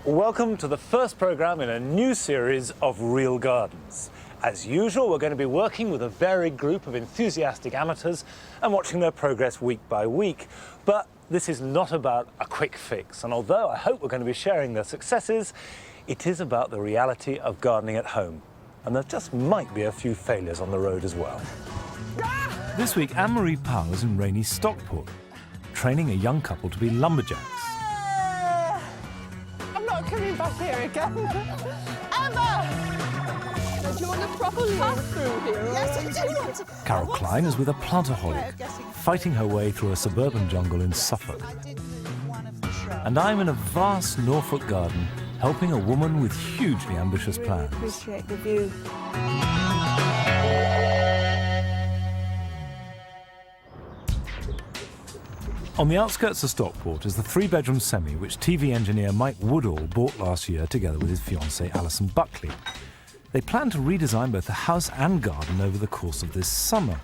Welcome to the first programme in a new series of Real Gardens. As usual, we're going to be working with a varied group of enthusiastic amateurs and watching their progress week by week. But this is not about a quick fix, and although I hope we're going to be sharing their successes, it is about the reality of gardening at home. And there just might be a few failures on the road as well. This week, Ann-Marie Powell is in rainy Stockport, training a young couple to be lumberjacks. I'm not coming back here again. Emma! Do you want a proper path through here? Yes, I do want to. Carol Klein is with a plantaholic, fighting her way through a suburban jungle in Suffolk. And I'm in a vast Norfolk garden, helping a woman with hugely ambitious plans. Appreciate the view. On the outskirts of Stockport is the three-bedroom semi which TV engineer Mike Woodall bought last year together with his fiancée Alison Buckley. They plan to redesign both the house and garden over the course of this summer.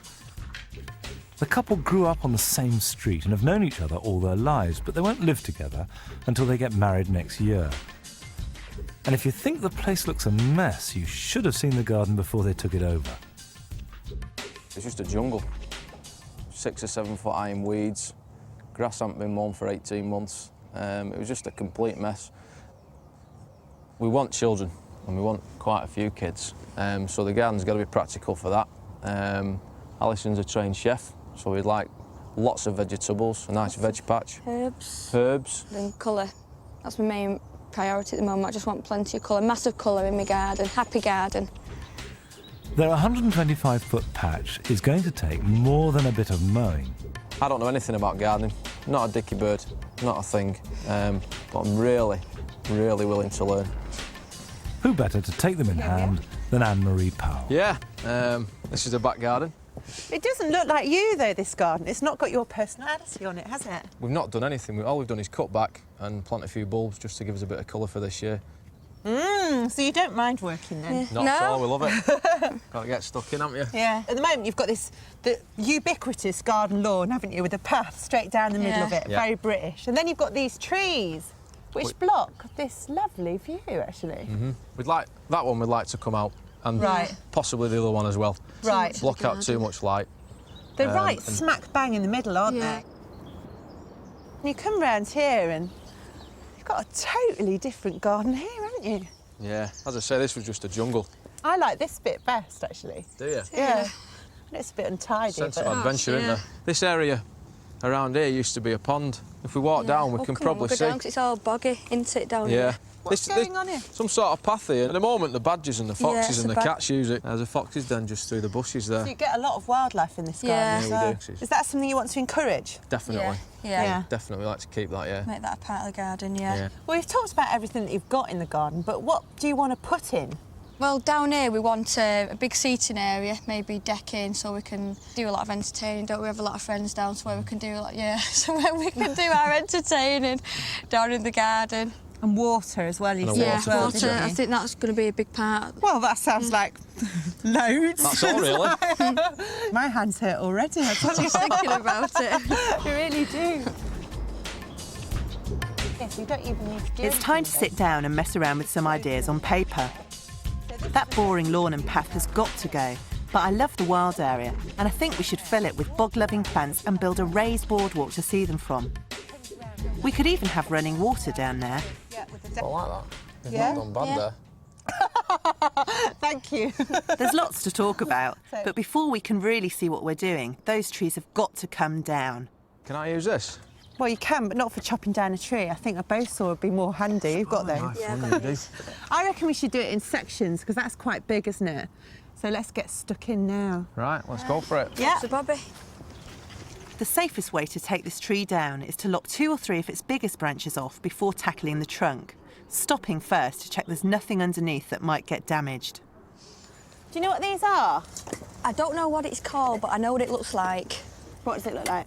The couple grew up on the same street and have known each other all their lives, but they won't live together until they get married next year. And if you think the place looks a mess, you should have seen the garden before they took it over. It's just a jungle. 6 or 7 foot high weeds. Grass hadn't been mown for 18 months. It was just a complete mess. We want children, and we want quite a few kids. So the garden's got to be practical for that. Alison's a trained chef, so we'd like lots of vegetables, a nice veg patch. Herbs. Then colour. That's my main priority at the moment. I just want plenty of colour, massive colour in my garden, happy garden. Their 125-foot patch is going to take more than a bit of mowing. I don't know anything about gardening, not a dicky bird, not a thing, but I'm really, really willing to learn. Who better to take them in hand than Ann-Marie Powell? Yeah, this is the back garden. It doesn't look like you, though, this garden. It's not got your personality on it, has it? We've not done anything. All we've done is cut back and plant a few bulbs just to give us a bit of colour for this year. So you don't mind working then? Not at all, we love it. Got to get stuck in, haven't you? Yeah. At the moment, you've got the ubiquitous garden lawn, haven't you, with a path straight down the middle of it, very British. And then you've got these trees, which block this lovely view, actually. We'd like that one. We'd like to come out, and possibly the other one as well. Right. Block out too much light. They're right smack bang in the middle, aren't they? And you come round here and you've got a totally different garden here, haven't you? Yeah. As I say, this was just a jungle. I like this bit best, actually. Do you? Yeah. And it's a bit untidy. Sense of adventure, isn't there? This area around here used to be a pond. If we walk down, we can probably see. Down, 'cause it's all boggy, isn't it, down here? What's going on here? Some sort of path here. At the moment, the badgers and the foxes and the cats use it. There's a fox's den just through the bushes there. So you get a lot of wildlife in this garden. Yeah, we do. Is that something you want to encourage? Definitely. Yeah. Definitely like to keep that, yeah. Make that a part of the garden, yeah. Well, we've talked about everything that you've got in the garden, but what do you want to put in? Well, down here we want a big seating area, maybe decking, so we can do a lot of entertaining. Don't we have a lot of friends down, so where we can do so where we can do our entertaining down in the garden. And water as well, you said. Water. I think that's going to be a big part. Well, that sounds like loads. That's all, really. My hands hurt already. I'm Just thinking about it. You really do. Yes, we don't even need to do It's time to sit down and mess around with some ideas on paper. That boring lawn and path has got to go, but I love the wild area, and I think we should fill it with bog-loving plants and build a raised boardwalk to see them from. We could even have running water down there. I like that. You've not done bad there. Thank you. There's lots to talk about, but before we can really see what we're doing, those trees have got to come down. Can I use this? Well, you can, but not for chopping down a tree. I think a bow saw would be more handy. You've got those. I reckon we should do it in sections, because that's quite big, isn't it? So let's get stuck in now. Right, let's go for it. Yeah. So, Bobby. The safest way to take this tree down is to lop 2 or 3 of its biggest branches off before tackling the trunk, stopping first to check there's nothing underneath that might get damaged. Do you know what these are? I don't know what it's called, but I know what it looks like. What does it look like?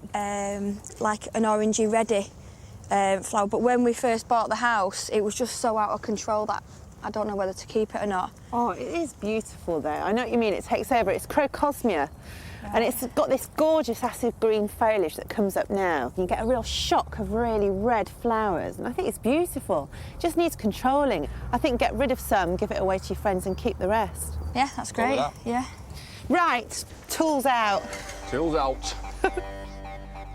Like an orangey reddy flower. But when we first bought the house, it was just so out of control that I don't know whether to keep it or not. Oh, it is beautiful, though. I know what you mean. It takes over. It's Crocosmia. And it's got this gorgeous acid green foliage that comes up now. You get a real shock of really red flowers, and I think it's beautiful. It just needs controlling. I think get rid of some, give it away to your friends and keep the rest. Yeah, that's great. Yeah. Right, tools out. Tools out.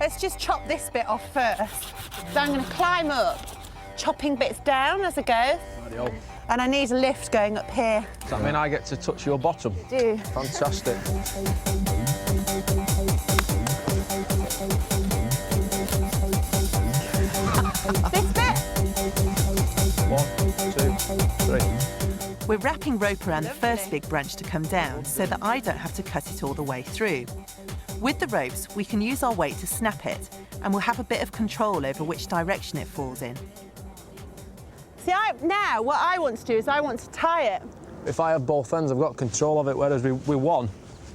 Let's just chop this bit off first. So I'm going to climb up, chopping bits down as I go. Radio. And I need a lift going up here. Does that mean I get to touch your bottom? I do. Fantastic. This bit. 1, 2, 3. We're wrapping rope around the first big branch to come down so that I don't have to cut it all the way through. With the ropes, we can use our weight to snap it, and we'll have a bit of control over which direction it falls in. See, now what I want to do is I want to tie it. If I have both ends, I've got control of it, whereas with one,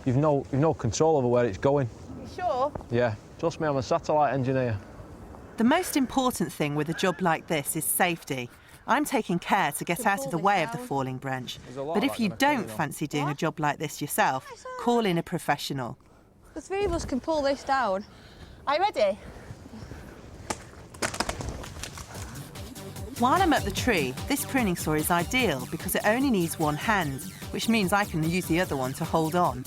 you've no control over where it's going. You sure? Yeah, trust me, I'm a satellite engineer. The most important thing with a job like this is safety. I'm taking care to get out of the way of the falling branch. But if you don't fancy doing a job like this yourself, call in a professional. The three of us can pull this down. Are you ready? While I'm up the tree, this pruning saw is ideal because it only needs one hand, which means I can use the other one to hold on.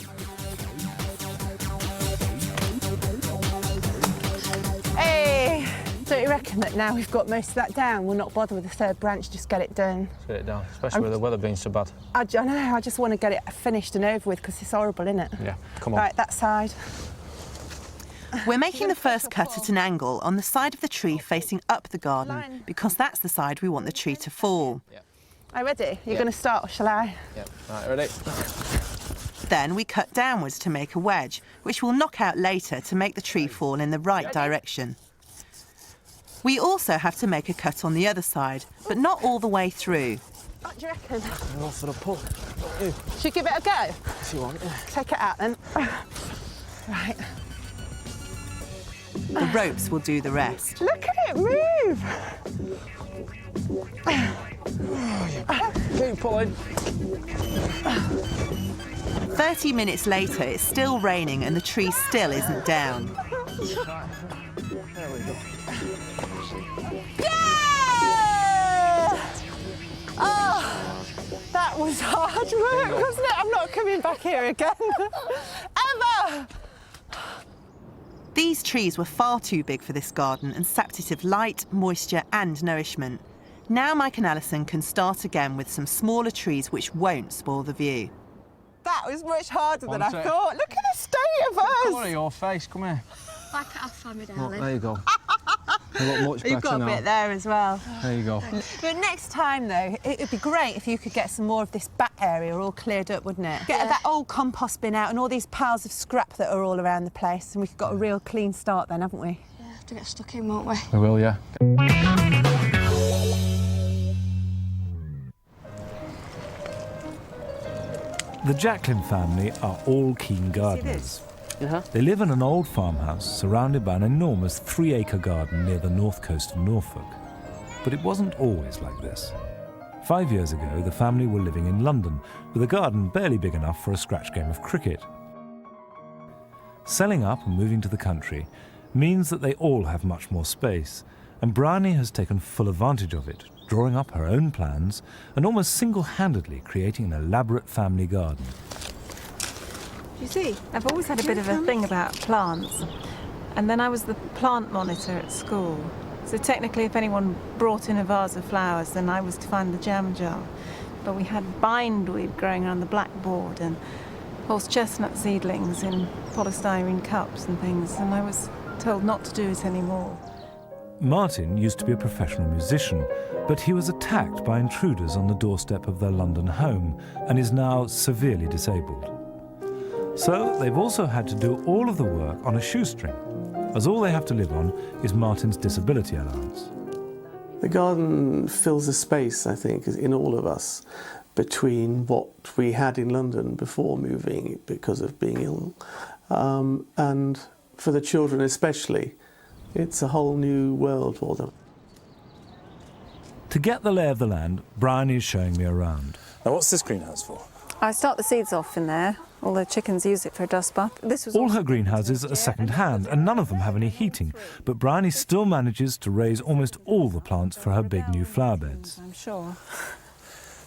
Hey! Don't you reckon that now we've got most of that down, we'll not bother with the third branch, just get it done? Let's get it down, especially with the weather being so bad. I know, I just want to get it finished and over with because it's horrible, isn't it? Yeah, come on. Right, that side. We're making the first cut at an angle on the side of the tree facing up the garden because that's the side we want the tree to fall. Yeah. Are you ready? You're going to start, or shall I? Yeah, right, ready? Then we cut downwards to make a wedge, which we'll knock out later to make the tree fall in the right direction. We also have to make a cut on the other side, but not all the way through. What do you reckon? I'm off for the pull. Should we give it a go? If you want, yeah. Take it out then. Right. The ropes will do the rest. Look at it move! Keep pulling. 30 minutes later, it's still raining and the tree still isn't down. There we go. Yeah! Oh, that was hard work, wasn't it? I'm not coming back here again. Ever! These trees were far too big for this garden and sapped it of light, moisture and nourishment. Now Mike and Alison can start again with some smaller trees which won't spoil the view. That was much harder than I thought. Look at the state of us! Come on, your face, come here. Like it off for me, Look, darling. there you go. You look much better You've got a now. bit there as well. There you go. But next time, though, it'd be great if you could get some more of this back area all cleared up, wouldn't it? Get that old compost bin out and all these piles of scrap that are all around the place, and we've got a real clean start then, haven't we? Yeah, have to get stuck in, won't we? We will, yeah. The Jacklin family are all keen gardeners. They live in an old farmhouse surrounded by an enormous 3-acre garden near the north coast of Norfolk. But it wasn't always like this. 5 years ago, the family were living in London with a garden barely big enough for a scratch game of cricket. Selling up and moving to the country means that they all have much more space, and Bryony has taken full advantage of it, drawing up her own plans and almost single-handedly creating an elaborate family garden. You see, I've always had a bit of a thing about plants. And then I was the plant monitor at school. So technically, if anyone brought in a vase of flowers, then I was to find the jam jar. But we had bindweed growing around the blackboard and horse chestnut seedlings in polystyrene cups and things, and I was told not to do it anymore. Martin used to be a professional musician, but he was attacked by intruders on the doorstep of their London home and is now severely disabled. So they've also had to do all of the work on a shoestring, as all they have to live on is Martin's disability allowance. The garden fills a space, I think, in all of us between what we had in London before moving because of being ill, and for the children especially, it's a whole new world for them. To get the lay of the land, Bryony is showing me around. Now, what's this greenhouse for? I start the seeds off in there, All the chickens use it for a dust bath. This was All also her greenhouses are second-hand, and none of them have any heating, but Bryony still manages to raise almost all the plants for her big new flower beds. I'm sure.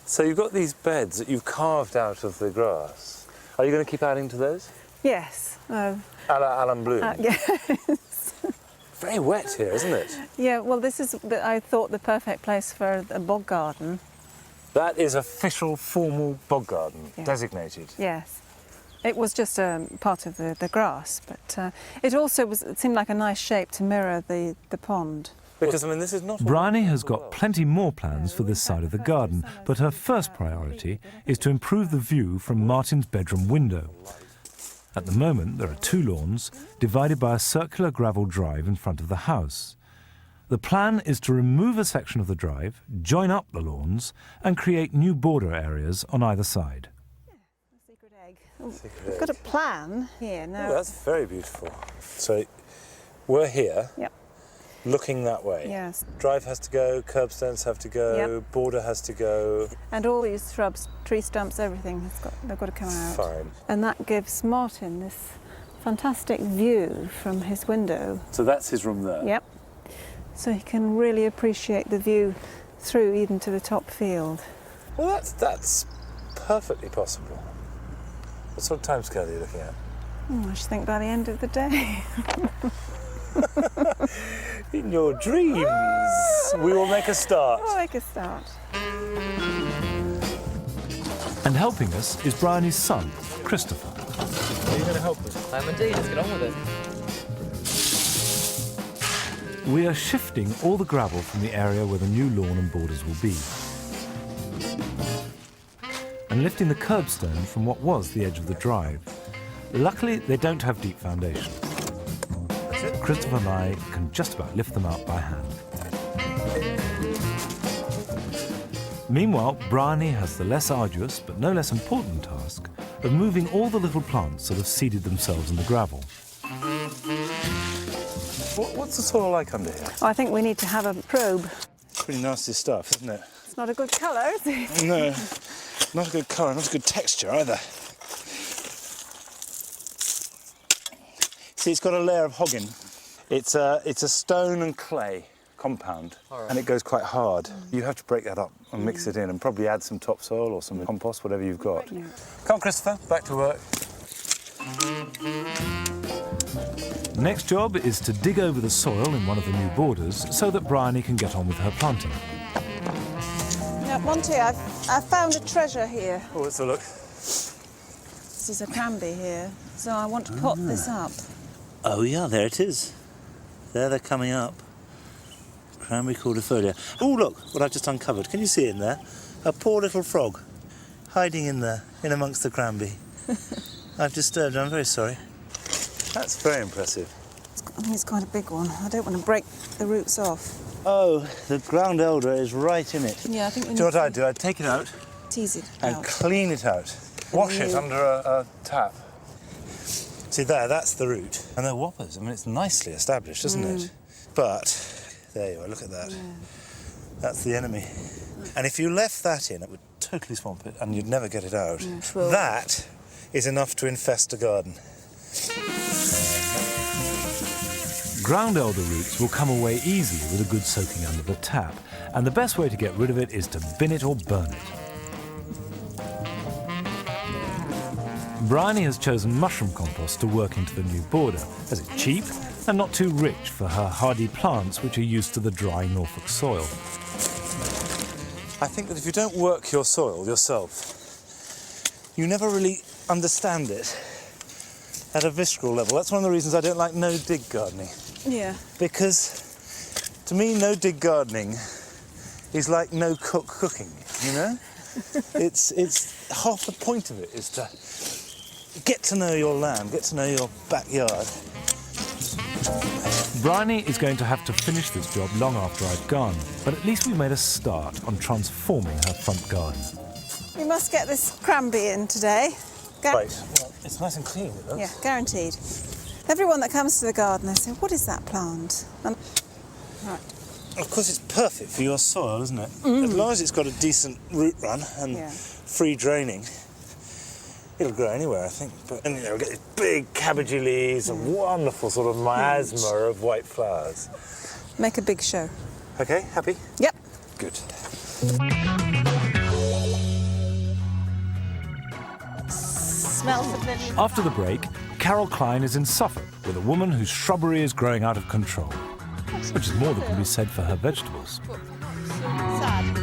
So you've got these beds that you've carved out of the grass. Are you going to keep adding to those? Yes. A la Alan Bloom? Yes. Very wet here, isn't it? Yeah, well, this is, I thought, the perfect place for a bog garden. That is official, formal bog garden, Yeah. designated. Yes. It was just part of the grass, but it also it seemed like a nice shape to mirror the pond. Because, I mean, this is not... Bryony has got plenty more plans for this side of the garden, but her first priority is to improve the view from Martin's bedroom window. At the moment, there are 2 lawns, divided by a circular gravel drive in front of the house. The plan is to remove a section of the drive, join up the lawns, and create new border areas on either side. Secret egg. We've got a plan here now. Oh, that's very beautiful. So, we're here, Yep. looking that way. Yes. Drive has to go, curbstones have to go, Yep. border has to go. And all these shrubs, tree stumps, everything, they've got to come out. Fine. And that gives Martin this fantastic view from his window. So that's his room there? Yep. So he can really appreciate the view through even to the top field. Well, that's perfectly possible. What sort of timescale are you looking at? I should think by the end of the day. In your dreams, we will make a start. We'll make a start. And helping us is Bryony's son, Christopher. Are you going to help us? I'm indeed, let's get on with it. We are shifting all the gravel from the area where the new lawn and borders will be, and lifting the curbstone from what was the edge of the drive. Luckily, they don't have deep foundation. Christopher and I can just about lift them out by hand. Meanwhile, Bryony has the less arduous but no less important task of moving all the little plants that have seeded themselves in the gravel. What's the soil like under here? I think we need to have a probe. Pretty nasty stuff, isn't it? It's not a good colour, is it? No, not a good colour, not a good texture either. See, it's got a layer of hogging. It's a stone and clay compound, and it goes quite hard. You have to break that up and mix it in, and probably add some topsoil or some compost, whatever you've got. Yeah. Come on, Christopher, back to work. Next job is to dig over the soil in one of the new borders so that Bryony can get on with her planting. Now, Monty, I've found a treasure here. Oh, let's have a look. This is a cranberry here, so I want to pot this up. Oh yeah, there it is. There they're coming up. Cranberry cordifolia. Oh look, what I've just uncovered. Can you see in there? A poor little frog hiding in there, in amongst the cranberry. I've disturbed her, I'm very sorry. That's very impressive. I think it's quite a big one. I don't want to break the roots off. Oh, the ground elder is right in it. Yeah, I think we Do you know need what I'd do? I'd take it out to tease it and out. clean it out. Wash it under a tap. See there, that's the root. And they're whoppers. I mean, it's nicely established, isn't it? But, there you are, look at that. Yeah. That's the enemy. And if you left that in, it would totally swamp it and you'd never get it out. Yeah, sure. That is enough to infest a garden. Ground elder roots will come away easily with a good soaking under the tap, and the best way to get rid of it is to bin it or burn it. Bryony has chosen mushroom compost to work into the new border, as it's cheap and not too rich for her hardy plants which are used to the dry Norfolk soil. I think that if you don't work your soil yourself, you never really understand it at a visceral level. That's one of the reasons I don't like no-dig gardening. Yeah. Because to me, no-dig gardening is like no-cook cooking, you know? It's half the point of it is to get to know your land, get to know your backyard. Bryony is going to have to finish this job long after I've gone, but at least we made a start on transforming her front garden. We must get this cranberry in today. Right, well, it's nice and clean, it looks. Yeah, guaranteed. Everyone that comes to the garden, they say, what is that plant? And... Right. Of course, it's perfect for your soil, isn't it? As long as it's got a decent root run and free draining. It'll grow anywhere, I think. But and, you know, get these big cabbagey leaves and wonderful sort of miasma of white flowers. Make a big show. OK, happy? Yep. Good. Smells of lily. After the break, Carol Klein is in Suffolk with a woman whose shrubbery is growing out of control, which is more than can be said for her vegetables. Sad.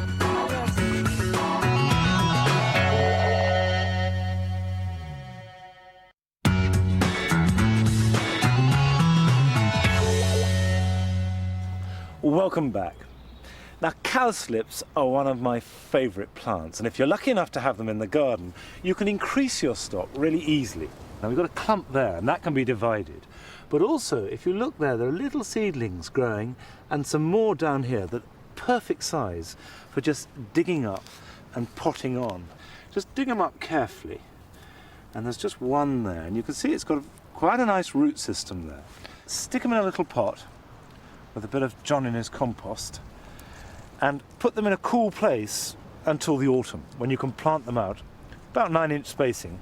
Welcome back. Now, cowslips are one of my favourite plants, and if you're lucky enough to have them in the garden, you can increase your stock really easily. Now, we've got a clump there, and that can be divided. But also, if you look there are little seedlings growing, and some more down here that are perfect size for just digging up and potting on. Just dig them up carefully. And there's just one there, and you can see it's got quite a nice root system there. Stick them in a little pot with a bit of John Innes compost, and put them in a cool place until the autumn, when you can plant them out, about 9-inch spacing,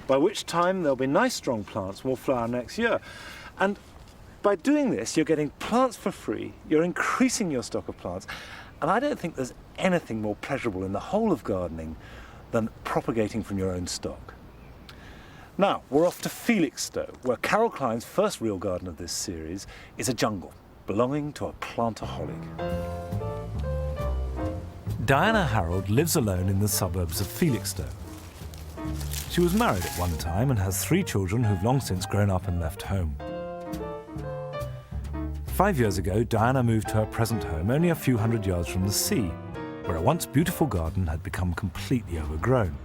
by which time there'll be nice strong plants and will flower next year. And by doing this, you're getting plants for free, you're increasing your stock of plants, and I don't think there's anything more pleasurable in the whole of gardening than propagating from your own stock. Now, we're off to Felixstowe, where Carol Klein's first real garden of this series is a jungle belonging to a plantaholic. Diana Harold lives alone in the suburbs of Felixstowe. She was married at one time and has 3 children who've long since grown up and left home. 5 years ago, Diana moved to her present home only a few hundred yards from the sea, where a once beautiful garden had become completely overgrown.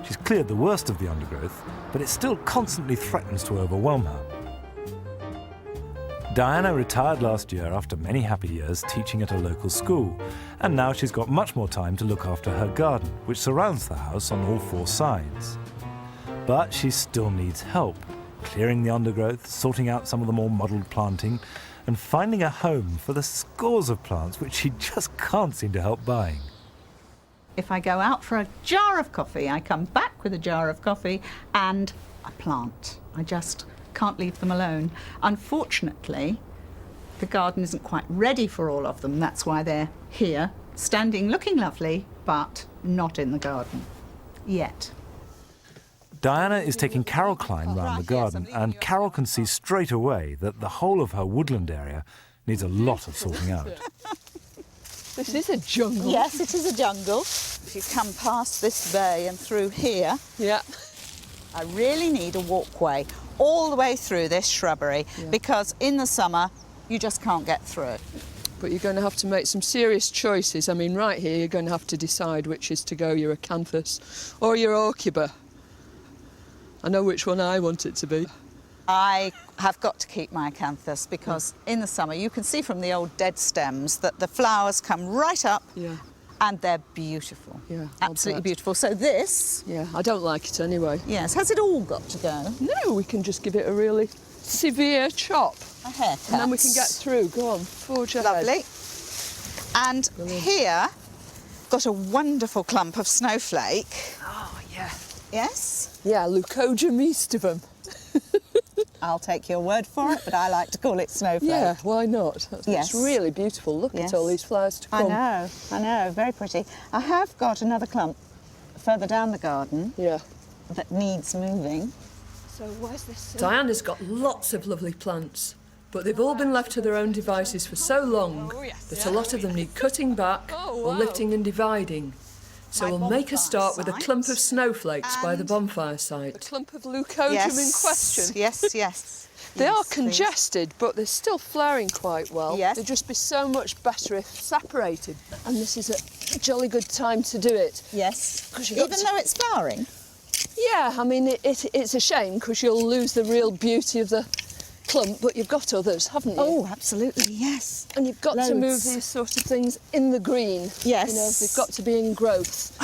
She's cleared the worst of the undergrowth, but it still constantly threatens to overwhelm her. Diana retired last year after many happy years teaching at a local school, and now she's got much more time to look after her garden, which surrounds the house on all 4 sides. But she still needs help, clearing the undergrowth, sorting out some of the more modelled planting, and finding a home for the scores of plants which she just can't seem to help buying. If I go out for a jar of coffee, I come back with a jar of coffee and a plant. I just can't leave them alone. Unfortunately, the garden isn't quite ready for all of them. That's why they're here, standing, looking lovely, but not in the garden yet. Diana is taking Carol Klein round the garden, and Carol can see straight away that the whole of her woodland area needs a lot of sorting out. This is a jungle. Yes, it is a jungle. If you come past this bay and through here, Yeah. I really need a walkway all the way through this shrubbery, because in the summer you just can't get through it. But you're going to have to make some serious choices. I mean, right here you're going to have to decide which is to go, your acanthus or your orchidea. I know which one I want it to be. I have got to keep my acanthus because in the summer you can see from the old dead stems that the flowers come right up and they're beautiful. Yeah, absolutely beautiful. So this... Yeah, I don't like it anyway. Yes, has it all got to go? No, we can just give it a really severe chop. A haircut. And then we can get through. Go on, forge ahead. Lovely. And here, got a wonderful clump of snowflake. Oh, yeah. Yes? Yeah, Leucodia mistivum. I'll take your word for it, but I like to call it snowflake. Yeah, why not? Yes. It's really beautiful. Look at all these flowers to come. I know, very pretty. I have got another clump further down the garden that needs moving. So where's this? Diana's got lots of lovely plants, but they've all been left to their own devices for so long that a lot of them need cutting back or lifting and dividing. So we'll make a start with a clump of snowflakes by the bonfire site. A clump of leucodium in question? Yes. They are congested, but they're still flowering quite well. Yes. They'd just be so much better if separated. And this is a jolly good time to do it. Yes. Even though it's flowering? Yeah, I mean, it's a shame because you'll lose the real beauty of the clump, but you've got others, haven't you? Oh, absolutely, yes. And you've got to move these sort of things in the green. Yes. You know, they've got to be in growth.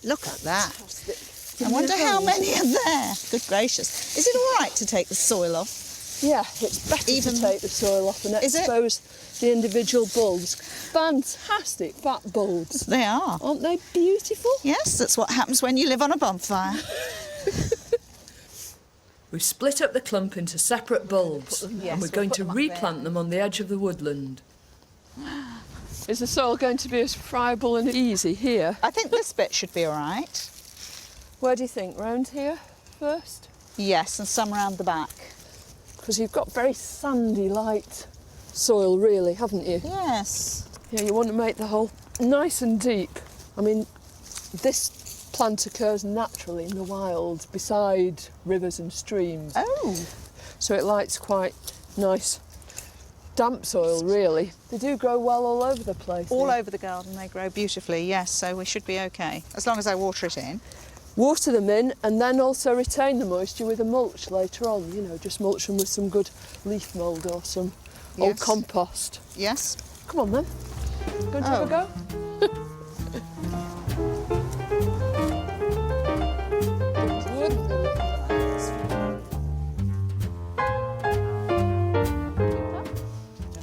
Look at that. Fantastic. I wonder how many are there. Good gracious. Is it all right to take the soil off? Yeah, it's better Even- to take the soil off and Is it? expose the individual bulbs. Fantastic fat bulbs. They are. Aren't they beautiful? Yes, that's what happens when you live on a bonfire. We've split up the clump into separate bulbs and we're going to replant them on the edge of the woodland. Is the soil going to be as friable and easy here? I think this bit should be all right. Where do you think? Round here first? Yes, and some round the back. Because you've got very sandy, light soil, really, haven't you? Yes. Yeah, you want to make the hole nice and deep. I mean, this plant occurs naturally in the wild, beside rivers and streams. Oh. So it likes quite nice, damp soil, really. They do grow well all over the place. All over the garden they grow beautifully, yes, so we should be okay, as long as I water it in. Water them in and then also retain the moisture with a mulch later on, you know, just mulch them with some good leaf mould or some old compost. Yes. Come on then. Going to have a go?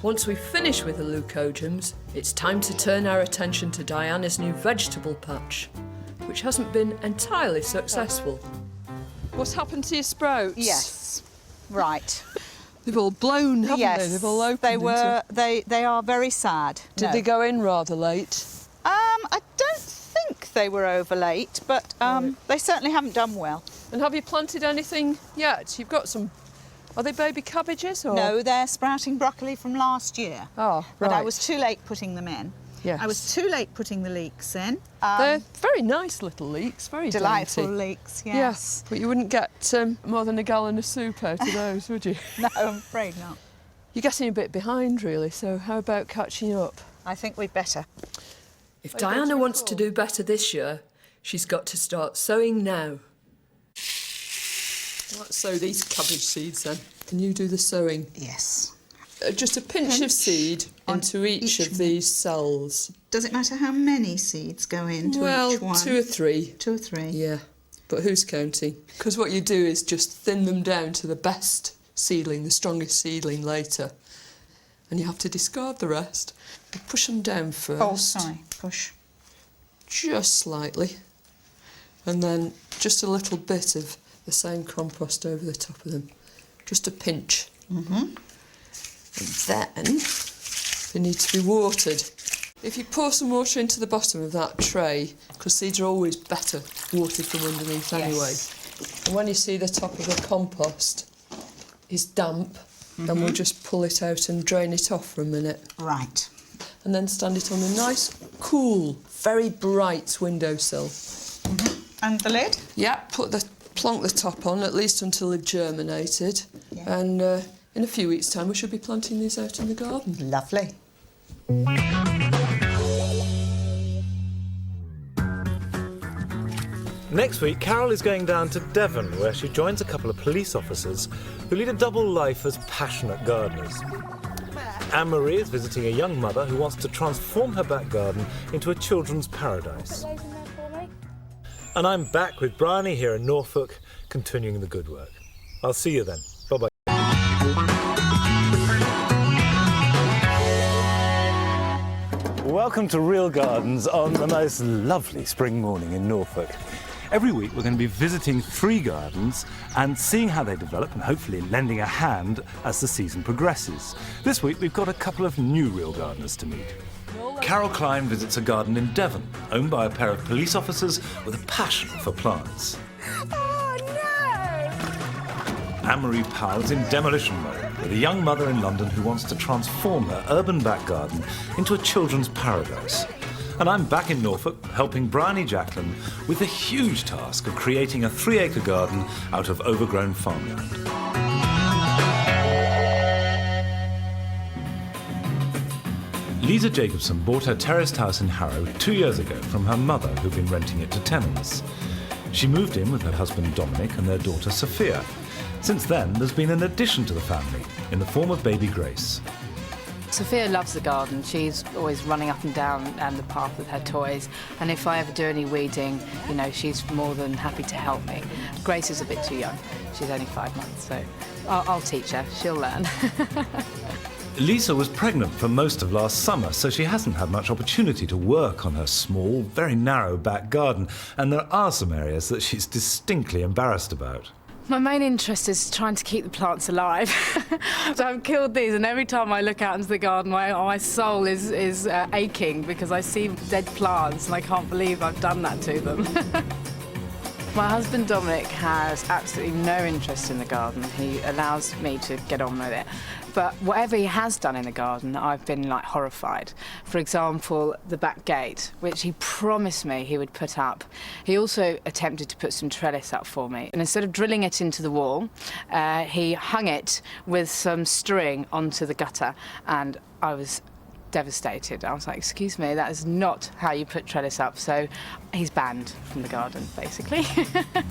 Once we've finished with the leucogyms, it's time to turn our attention to Diana's new vegetable patch, which hasn't been entirely successful. What's happened to your sprouts? Yes. Right. They've all blown, haven't yes. they? They've all opened. They were. They are very sad. Did they go in rather late? I don't think they were over late, but they certainly haven't done well. And have you planted anything yet? You've got some. Are they baby cabbages or? No, they're sprouting broccoli from last year. Oh, right. But I was too late putting them in. Yes. I was too late putting the leeks in. They're very nice little leeks, very delightful dainty. leeks, yes. Yes, but you wouldn't get more than a gallon of soup out of those, would you? No, I'm afraid not. You're getting a bit behind, really, so how about catching up? I think we'd better. If Diana wants to do better this year, she's got to start sowing now. Let's sow these cabbage seeds then. Can you do the sowing? Yes. Just a pinch of seed into each of these cells. Does it matter how many seeds go into each one? 2 or 3. 2 or 3. Yeah, but who's counting? Because what you do is just thin them down to the best seedling, the strongest seedling later. And you have to discard the rest. You push them down first. Oh, sorry, push. Just slightly. And then just a little bit of the same compost over the top of them. Just a pinch. Mm-hmm. And then they need to be watered. If you pour some water into the bottom of that tray, because seeds are always better watered from underneath anyway. And when you see the top of the compost is damp, then we'll just pull it out and drain it off for a minute. Right. And then stand it on a nice, cool, very bright windowsill. And the lid? Yeah, plonk the top on, at least until they've germinated. Yeah. And in a few weeks' time, we should be planting these out in the garden. Lovely. Next week, Carol is going down to Devon, where she joins a couple of police officers who lead a double life as passionate gardeners. Anne-Marie is visiting a young mother who wants to transform her back garden into a children's paradise. And I'm back with Bryony here in Norfolk, continuing the good work. I'll see you then. Bye-bye. Welcome to Real Gardens on the most lovely spring morning in Norfolk. Every week we're going to be visiting 3 gardens and seeing how they develop and hopefully lending a hand as the season progresses. This week we've got a couple of new Real Gardeners to meet. Carol Klein visits a garden in Devon, owned by a pair of police officers with a passion for plants. Oh, no! Anne-Marie Powell is in demolition mode with a young mother in London who wants to transform her urban back garden into a children's paradise. And I'm back in Norfolk helping Bryony Jacklin with the huge task of creating a 3-acre garden out of overgrown farmland. Lisa Jacobson bought her terraced house in Harrow 2 years ago from her mother, who'd been renting it to tenants. She moved in with her husband Dominic and their daughter Sophia. Since then, there's been an addition to the family in the form of baby Grace. Sophia loves the garden. She's always running up and down the path with her toys. And if I ever do any weeding, she's more than happy to help me. Grace is a bit too young. She's only 5 months, so I'll teach her. She'll learn. Lisa was pregnant for most of last summer, so she hasn't had much opportunity to work on her small, very narrow back garden, and there are some areas that she's distinctly embarrassed about. My main interest is trying to keep the plants alive. So I've killed these, and every time I look out into the garden, my soul is aching because I see dead plants and I can't believe I've done that to them. My husband Dominic has absolutely no interest in the garden. He allows me to get on with it. But whatever he has done in the garden, I've been like horrified. For example, the back gate, which he promised me he would put up. He also attempted to put some trellis up for me. And instead of drilling it into the wall, he hung it with some string onto the gutter. And I was devastated. I was like, excuse me, that is not how you put trellis up. So he's banned from the garden, basically.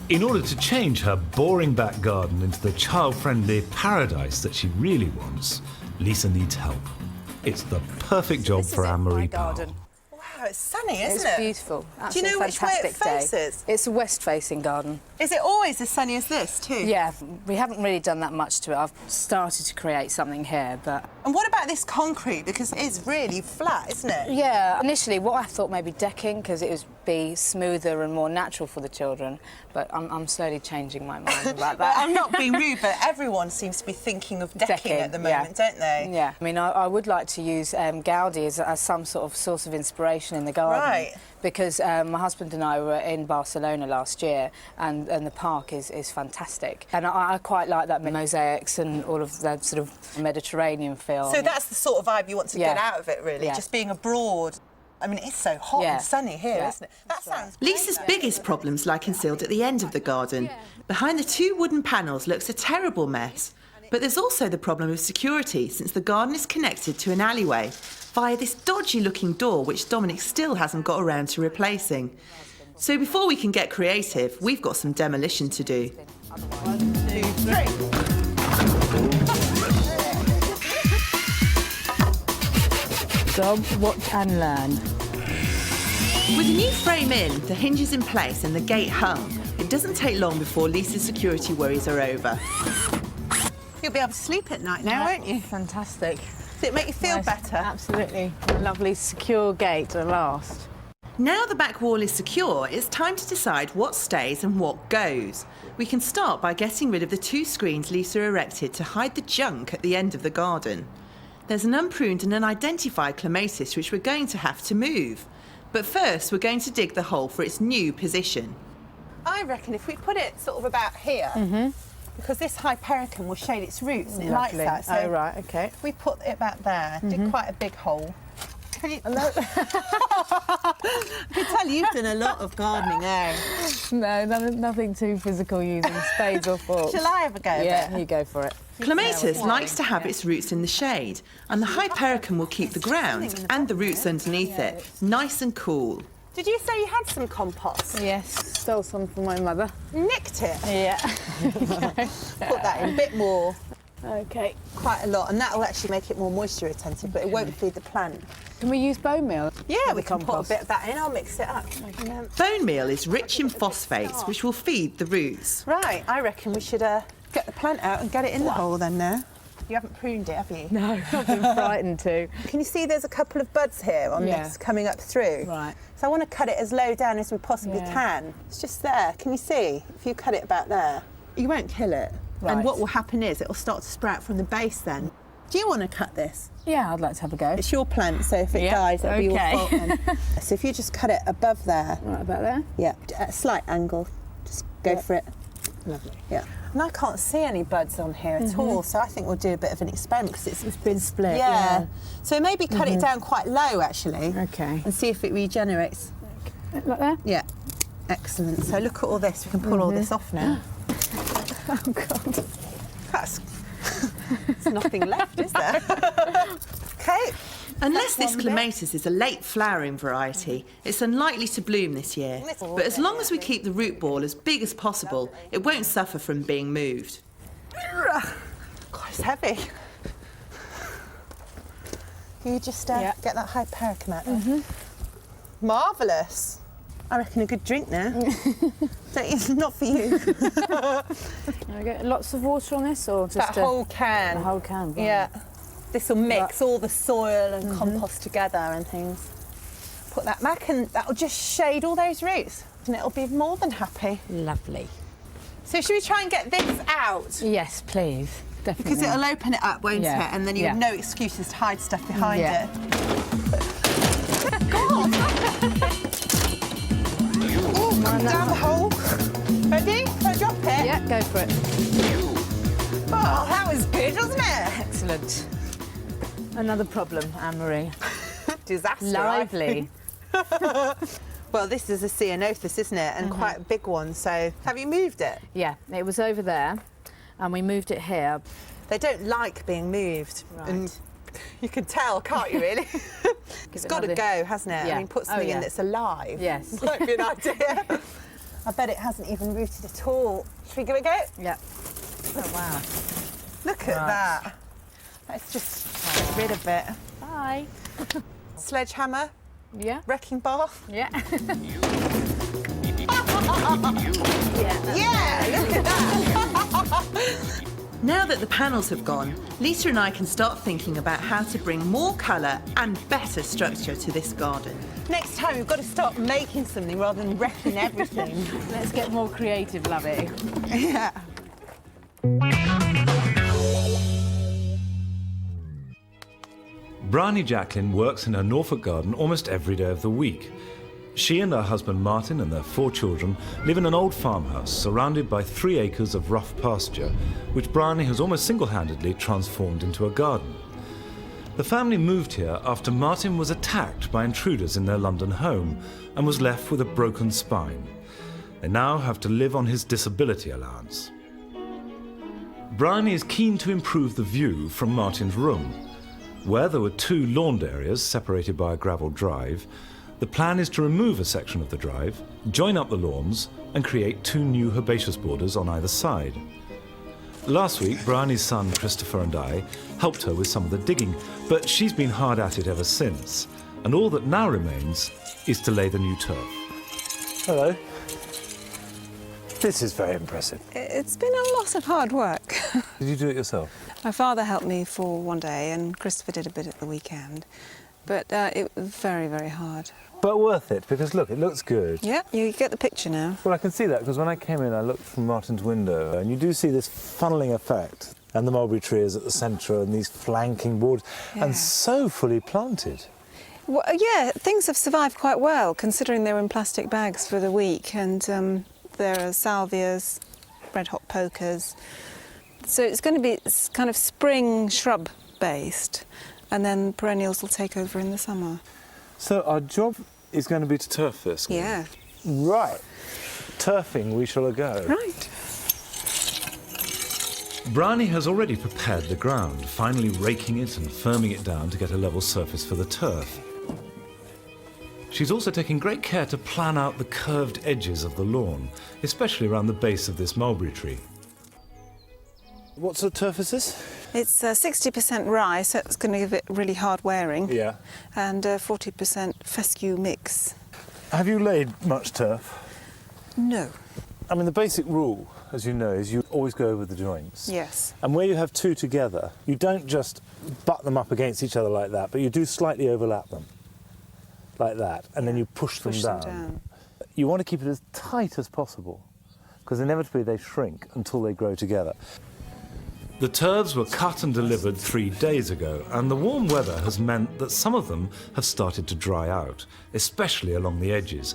In order to change her boring back garden into the child-friendly paradise that she really wants, Lisa needs help. It's the perfect job for Ann-Marie Powell. Wow, it's sunny, isn't it? It's beautiful. Do you know which way it faces? It's a west-facing garden. Is it always as sunny as this, too? Yeah, we haven't really done that much to it. I've started to create something here, but... And what about this concrete? Because it is really flat, isn't it? Yeah, initially what I thought maybe decking, because it would be smoother and more natural for the children, but I'm slowly changing my mind about that. Well, I'm not being rude, but everyone seems to be thinking of decking at the moment, don't they? Yeah, I mean, I would like to use Gaudi as some sort of source of inspiration in the garden. Right. Because my husband and I were in Barcelona last year, and the park is fantastic. And I quite like that mosaics and all of that sort of Mediterranean feel. So that's the sort of vibe you want to get out of it, really, just being abroad. I mean, it's so hot and sunny here, isn't it? That sounds Lisa's biggest problems lie concealed at the end of the garden. Behind the two wooden panels looks a terrible mess. But there's also the problem of security, since the garden is connected to an alleyway via this dodgy-looking door which Dominic still hasn't got around to replacing. So before we can get creative, we've got some demolition to do. 1, 2, 3. Dog, watch and learn. With the new frame in, the hinges in place and the gate hung, it doesn't take long before Lisa's security worries are over. You'll be able to sleep at night now, won't you? Fantastic. Does it make you feel better? Absolutely. A lovely, secure gate at last. Now the back wall is secure, it's time to decide what stays and what goes. We can start by getting rid of the two screens Lisa erected to hide the junk at the end of the garden. There's an unpruned and unidentified clematis which we're going to have to move. But first, we're going to dig the hole for its new position. I reckon if we put it sort of about here, because this hypericum will shade its roots and it likes that. So oh, right, OK. If we put it about there, dig quite a big hole. Can you... I can tell you've done a lot of gardening, eh? No, nothing too physical using spades or forks. Shall I have a go at it? Yeah, you go for it. Clematis likes to have its roots in the shade, and the hypericum will keep the ground and the roots underneath it nice and cool. Did you say you had some compost? Yes, stole some from my mother. Nicked it? Yeah. Put that in a bit more. OK. Quite a lot, and that will actually make it more moisture retentive, but it won't feed the plant. Can we use bone meal? Yeah, we can put a bit of that in. I'll mix it up. Bone meal is rich in phosphates, which will feed the roots. Right, I reckon we should get the plant out and get it in the hole then now. You haven't pruned it, have you? No, I've been frightened to. Can you see there's a couple of buds here on this coming up through? Right. So I want to cut it as low down as we possibly can. It's just there. Can you see? If you cut it about there, you won't kill it. Right. And what will happen is it'll start to sprout from the base then. Do you want to cut this? Yeah, I'd like to have a go. It's your plant, so if it dies, it'll be your fault then. So if you just cut it above there. Right, about there? Yeah, at a slight angle. Just go for it. Lovely. Yeah. And I can't see any buds on here at all, so I think we'll do a bit of an experiment because it's been split. Yeah. So maybe cut it down quite low, actually. OK. And see if it regenerates. Like there? Yeah. Excellent. So look at all this. We can pull all this off now. Oh, God. There's nothing left, is there? OK. Unless this clematis is a late flowering variety, it's unlikely to bloom this year. But as long as we keep the root ball as big as possible, it won't suffer from being moved. God, it's heavy. You just get that hypericum out there. Marvellous. I reckon a good drink now. Not for you. Okay, lots of water on this, or just that whole can? The whole can. Right. Yeah. This will mix all the soil and compost together and things. Put that back, and that'll just shade all those roots, and it'll be more than happy. Lovely. So should we try and get this out? Yes, please. Definitely. Because it'll open it up, won't it? And then you have no excuses to hide stuff behind it. God! Oh, come down the hole. Ready? Can I drop it? Yeah, go for it. Oh, that was good, wasn't it? Excellent. Another problem, Anne-Marie. Disaster. Lively. Well, this is a ceanothus, isn't it? And quite a big one. So, have you moved it? Yeah, it was over there, and we moved it here. They don't like being moved. Right. And you can tell, can't you, really? It's got to go, hasn't it? Yeah. I mean, put something in that's alive. Yes. Might be an idea. I bet it hasn't even rooted at all. Should we give it a go? Yeah. Oh, wow. Look at that. Let's just get rid of it. Bye. Sledgehammer? Yeah. Wrecking ball? Yeah. Yeah, look at that. Now that the panels have gone, Lisa and I can start thinking about how to bring more colour and better structure to this garden. Next time we've got to start making something rather than wrecking everything. Let's get more creative, lovey. Yeah. Bryony Jacklin works in her Norfolk garden almost every day of the week. She and her husband Martin and their 4 children live in an old farmhouse surrounded by 3 acres of rough pasture, which Bryony has almost single-handedly transformed into a garden. The family moved here after Martin was attacked by intruders in their London home and was left with a broken spine. They now have to live on his disability allowance. Bryony is keen to improve the view from Martin's room. Where there were 2 lawned areas separated by a gravel drive, the plan is to remove a section of the drive, join up the lawns, and create 2 new herbaceous borders on either side. Last week, Bryony's son Christopher and I helped her with some of the digging, but she's been hard at it ever since, and all that now remains is to lay the new turf. Hello. This is very impressive. It's been a lot of hard work. Did you do it yourself? My father helped me for one day and Christopher did a bit at the weekend. But it was very, very hard. But worth it, because look, it looks good. Yeah, you get the picture now. Well, I can see that, because when I came in, I looked from Martin's window, and you do see this funneling effect. And the mulberry tree is at the centre, and these flanking borders, and so fully planted. Well, yeah, things have survived quite well, considering they were in plastic bags for the week. And there are salvias, red hot pokers. So it's going to be kind of spring shrub based, and then perennials will take over in the summer. So our job is going to be to turf this? Yeah. Right. Turfing we shall go. Right. Bryony has already prepared the ground, finally raking it and firming it down to get a level surface for the turf. She's also taking great care to plan out the curved edges of the lawn, especially around the base of this mulberry tree. What sort of turf is this? It's 60% rye, so it's going to give it really hard wearing. Yeah. And 40% fescue mix. Have you laid much turf? No. I mean, the basic rule, as you know, is you always go over the joints. Yes. And where you have 2 together, you don't just butt them up against each other like that, but you do slightly overlap them, like that, and then you push them down. You want to keep it as tight as possible, because inevitably they shrink until they grow together. The turfs were cut and delivered 3 days ago, and the warm weather has meant that some of them have started to dry out, especially along the edges.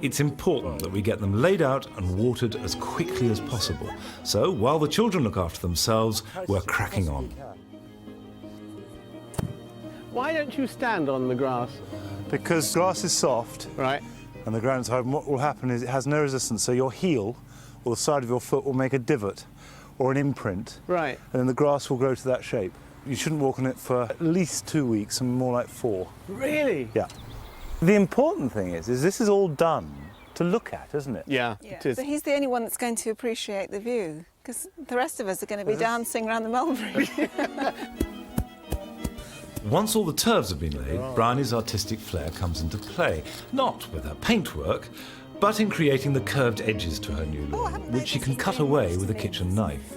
It's important that we get them laid out and watered as quickly as possible. So, while the children look after themselves, we're cracking on. Why don't you stand on the grass? Because grass is soft. Right. And the ground's hard, and what will happen is it has no resistance, so your heel or the side of your foot will make a divot or an imprint. Right. And then the grass will grow to that shape. You shouldn't walk on it for at least 2 weeks, and more like 4. Really? Yeah. The important thing is this is all done to look at, isn't it? Yeah, it is. So he's the only one that's going to appreciate the view, because the rest of us are going to be dancing around the mulberry. Once all the turfs have been laid, Bryony's artistic flair comes into play, not with her paintwork, but in creating the curved edges to her new lawn, which she can cut away with a kitchen knife.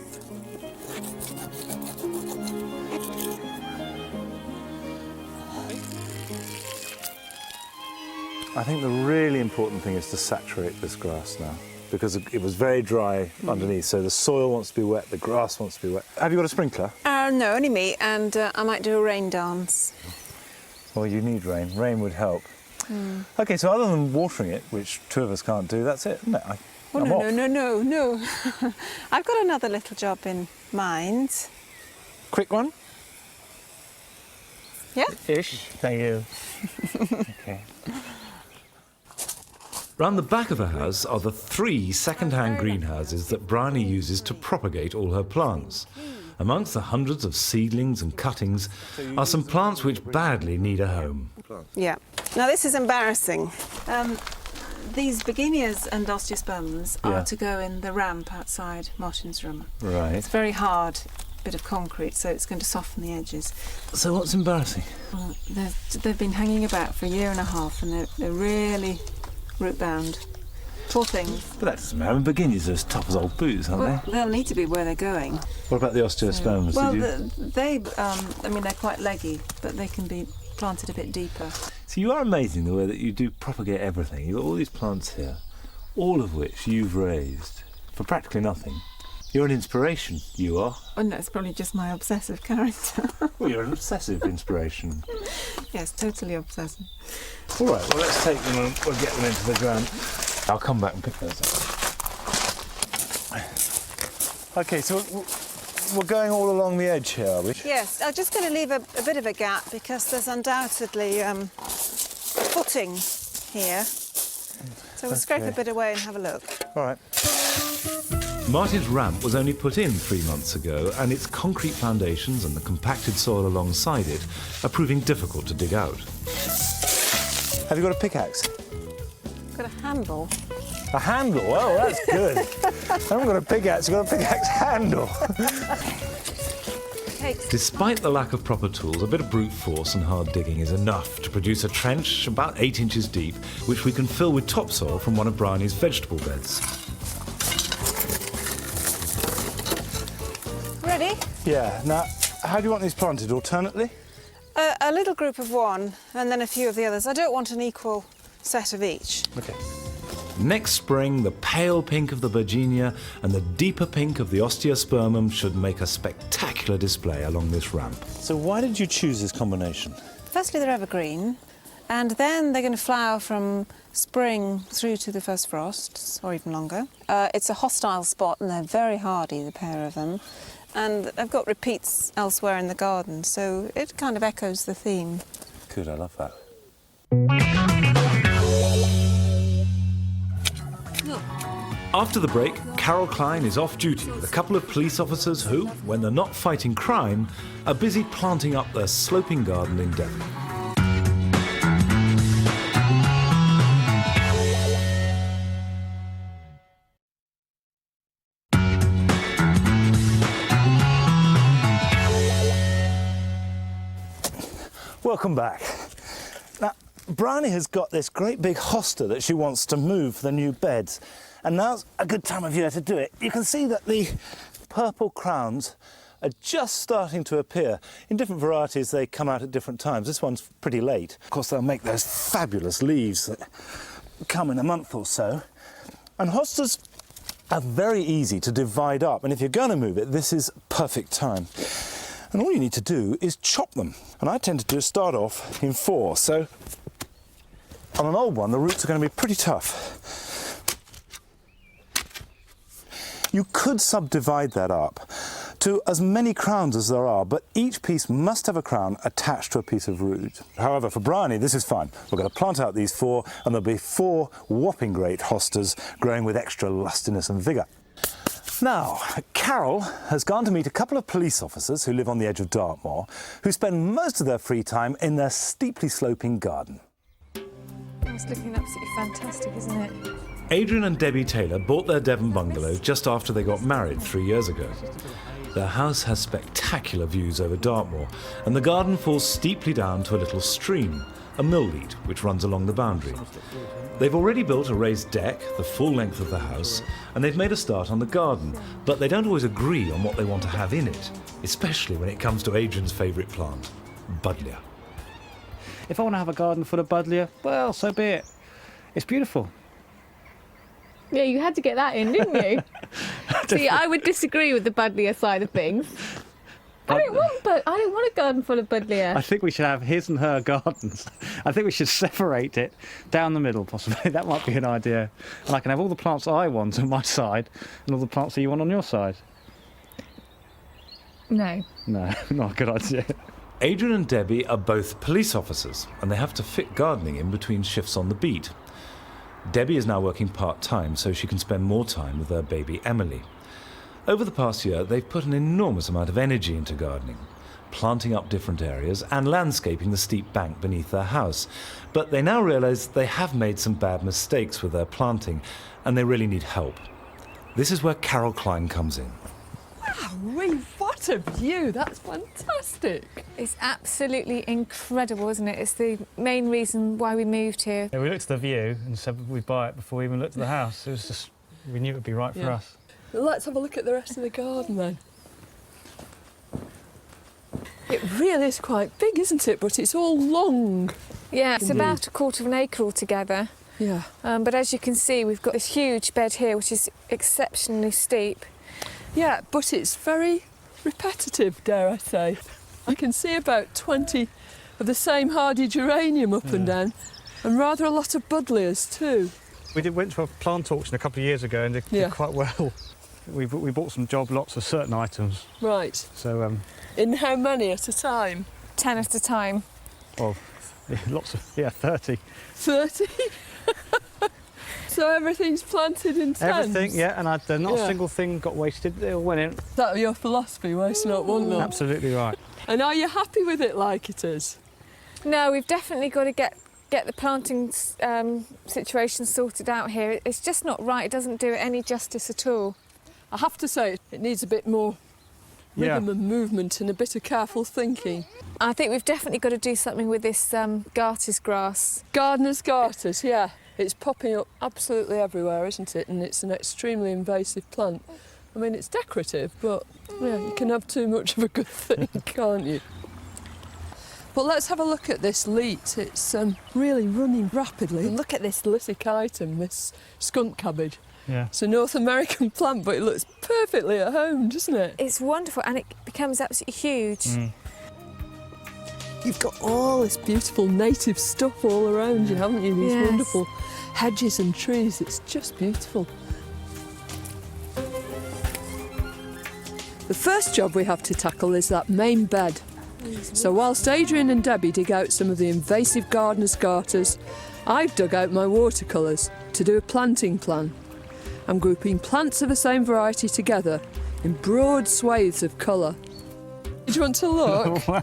I think the really important thing is to saturate this grass now, because it was very dry underneath, so the soil wants to be wet, the grass wants to be wet. Have you got a sprinkler? No, only me, and I might do a rain dance. Well, you need rain. Rain would help. OK, so other than watering it, which two of us can't do, that's it, isn't it? No. I've got another little job in mind. Quick one? Yeah? Ish. Thank you. OK. Round the back of the house are the 3 second-hand greenhouses that Bryony uses to propagate all her plants. Amongst the hundreds of seedlings and cuttings are some plants which badly need a home. Yeah. Now, this is embarrassing. These begonias and osteospermums are to go in the ramp outside Martin's room. Right. It's very hard bit of concrete, so it's going to soften the edges. So what's embarrassing? Well, they've been hanging about for a year and a half, and they're really root-bound. Poor things. But that doesn't matter. Begonias are as tough as old boots, aren't They'll need to be where they're going. What about the osteosperms? I mean, they're quite leggy, but they can be planted a bit deeper. So you are amazing the way that you do propagate everything. You've got all these plants here, all of which you've raised for practically nothing. You're an inspiration, you are. Oh no, it's probably just my obsessive character. Well, you're an obsessive inspiration. Yes, totally obsessive. All right, well, let's take them and we'll get them into the ground. I'll come back and pick those up. OK, so we're going all along the edge here, are we? Yes, I'm just going to leave a bit of a gap because there's undoubtedly footing here. So we'll scrape a bit away and have a look. All right. Martin's ramp was only put in 3 months ago, and its concrete foundations and the compacted soil alongside it are proving difficult to dig out. Have you got a pickaxe? Got a handle. A handle? Oh, that's good. I haven't got a pickaxe, I've got a pickaxe handle. Despite the lack of proper tools, a bit of brute force and hard digging is enough to produce a trench about 8 inches deep, which we can fill with topsoil from one of Bryony's vegetable beds. Ready? Yeah. Now, how do you want these planted? Alternately? A little group of one, and then a few of the others. I don't want an equal set of each. OK. Next spring, the pale pink of the Virginia and the deeper pink of the osteospermum should make a spectacular display along this ramp. So why did you choose this combination? Firstly, they're evergreen, and then they're going to flower from spring through to the first frosts, or even longer. It's a hostile spot, and they're very hardy, the pair of them. And I've got repeats elsewhere in the garden, so it kind of echoes the theme. Good, I love that. After the break, Carol Klein is off duty with a couple of police officers who, when they're not fighting crime, are busy planting up their sloping garden in Devon. Welcome back. Now, Bryony has got this great big hosta that she wants to move for the new beds, and now's a good time of year to do it. You can see that the purple crowns are just starting to appear. In different varieties, they come out at different times. This one's pretty late. Of course, they'll make those fabulous leaves that come in a month or so. And hostas are very easy to divide up, and if you're going to move it, this is perfect time. And all you need to do is chop them. And I tend to start off in 4. So on an old one, the roots are going to be pretty tough. You could subdivide that up to as many crowns as there are, but each piece must have a crown attached to a piece of root. However, for Bryony, this is fine. We're going to plant out these 4, and there'll be 4 whopping great hostas growing with extra lustiness and vigour. Now, Carol has gone to meet a couple of police officers who live on the edge of Dartmoor, who spend most of their free time in their steeply sloping garden. It's looking absolutely fantastic, isn't it? Adrian and Debbie Taylor bought their Devon bungalow just after they got married 3 years ago. Their house has spectacular views over Dartmoor, and the garden falls steeply down to a little stream, a mill-lead, which runs along the boundary. They've already built a raised deck, the full length of the house, and they've made a start on the garden, but they don't always agree on what they want to have in it, especially when it comes to Adrian's favourite plant, buddleia. If I want to have a garden full of buddleia, well, so be it. It's beautiful. Yeah, you had to get that in, didn't you? See, I would disagree with the buddleia side of things. I don't want a garden full of buddleia. I think we should have his and her gardens. I think we should separate it down the middle, possibly. That might be an idea. And I can have all the plants I want on my side and all the plants that you want on your side. No. No, not a good idea. Adrian and Debbie are both police officers, and they have to fit gardening in between shifts on the beat. Debbie is now working part-time, so she can spend more time with her baby Emily. Over the past year, they've put an enormous amount of energy into gardening, planting up different areas and landscaping the steep bank beneath their house. But they now realise they have made some bad mistakes with their planting, and they really need help. This is where Carol Klein comes in. Wow, what a view! That's fantastic. It's absolutely incredible, isn't it? It's the main reason why we moved here. Yeah, we looked at the view and said we'd buy it before we even looked at the house. It was just, we knew it would be right for us. Well, let's have a look at the rest of the garden then. It really is quite big, isn't it? But it's all long. Yeah, it's about a quarter of an acre altogether. Yeah. But as you can see, we've got this huge bed here, which is exceptionally steep. Yeah, but it's very repetitive, dare I say. I can see about 20 of the same hardy geranium up and down, and rather a lot of buddleias too. We went to a plant auction a couple of years ago and did quite well. We bought some job lots of certain items. Right. So. In how many at a time? 10 at a time. Well, lots of 30. 30. So everything's planted in tens? Everything, yeah, and not a single thing got wasted. They all went in. Is that your philosophy, waste not, want not? Absolutely right. And are you happy with it like it is? No, we've definitely got to get the planting situation sorted out here. It's just not right. It doesn't do it any justice at all. I have to say, it needs a bit more rhythm and movement and a bit of careful thinking. I think we've definitely got to do something with this garter's grass. Gardener's garters, yeah. It's popping up absolutely everywhere, isn't it? And it's an extremely invasive plant. I mean, it's decorative, but yeah, you can have too much of a good thing, can't you? But let's have a look at this leet. It's really running rapidly. And look at this lithic item, this skunk cabbage. Yeah. It's a North American plant, but it looks perfectly at home, doesn't it? It's wonderful, and it becomes absolutely huge. Mm. You've got all this beautiful native stuff all around you, haven't you? These wonderful hedges and trees. It's just beautiful. The first job we have to tackle is that main bed. So whilst Adrian and Debbie dig out some of the invasive gardener's garters, I've dug out my watercolours to do a planting plan. I'm grouping plants of the same variety together in broad swathes of colour. Do you want to look? Oh, wow.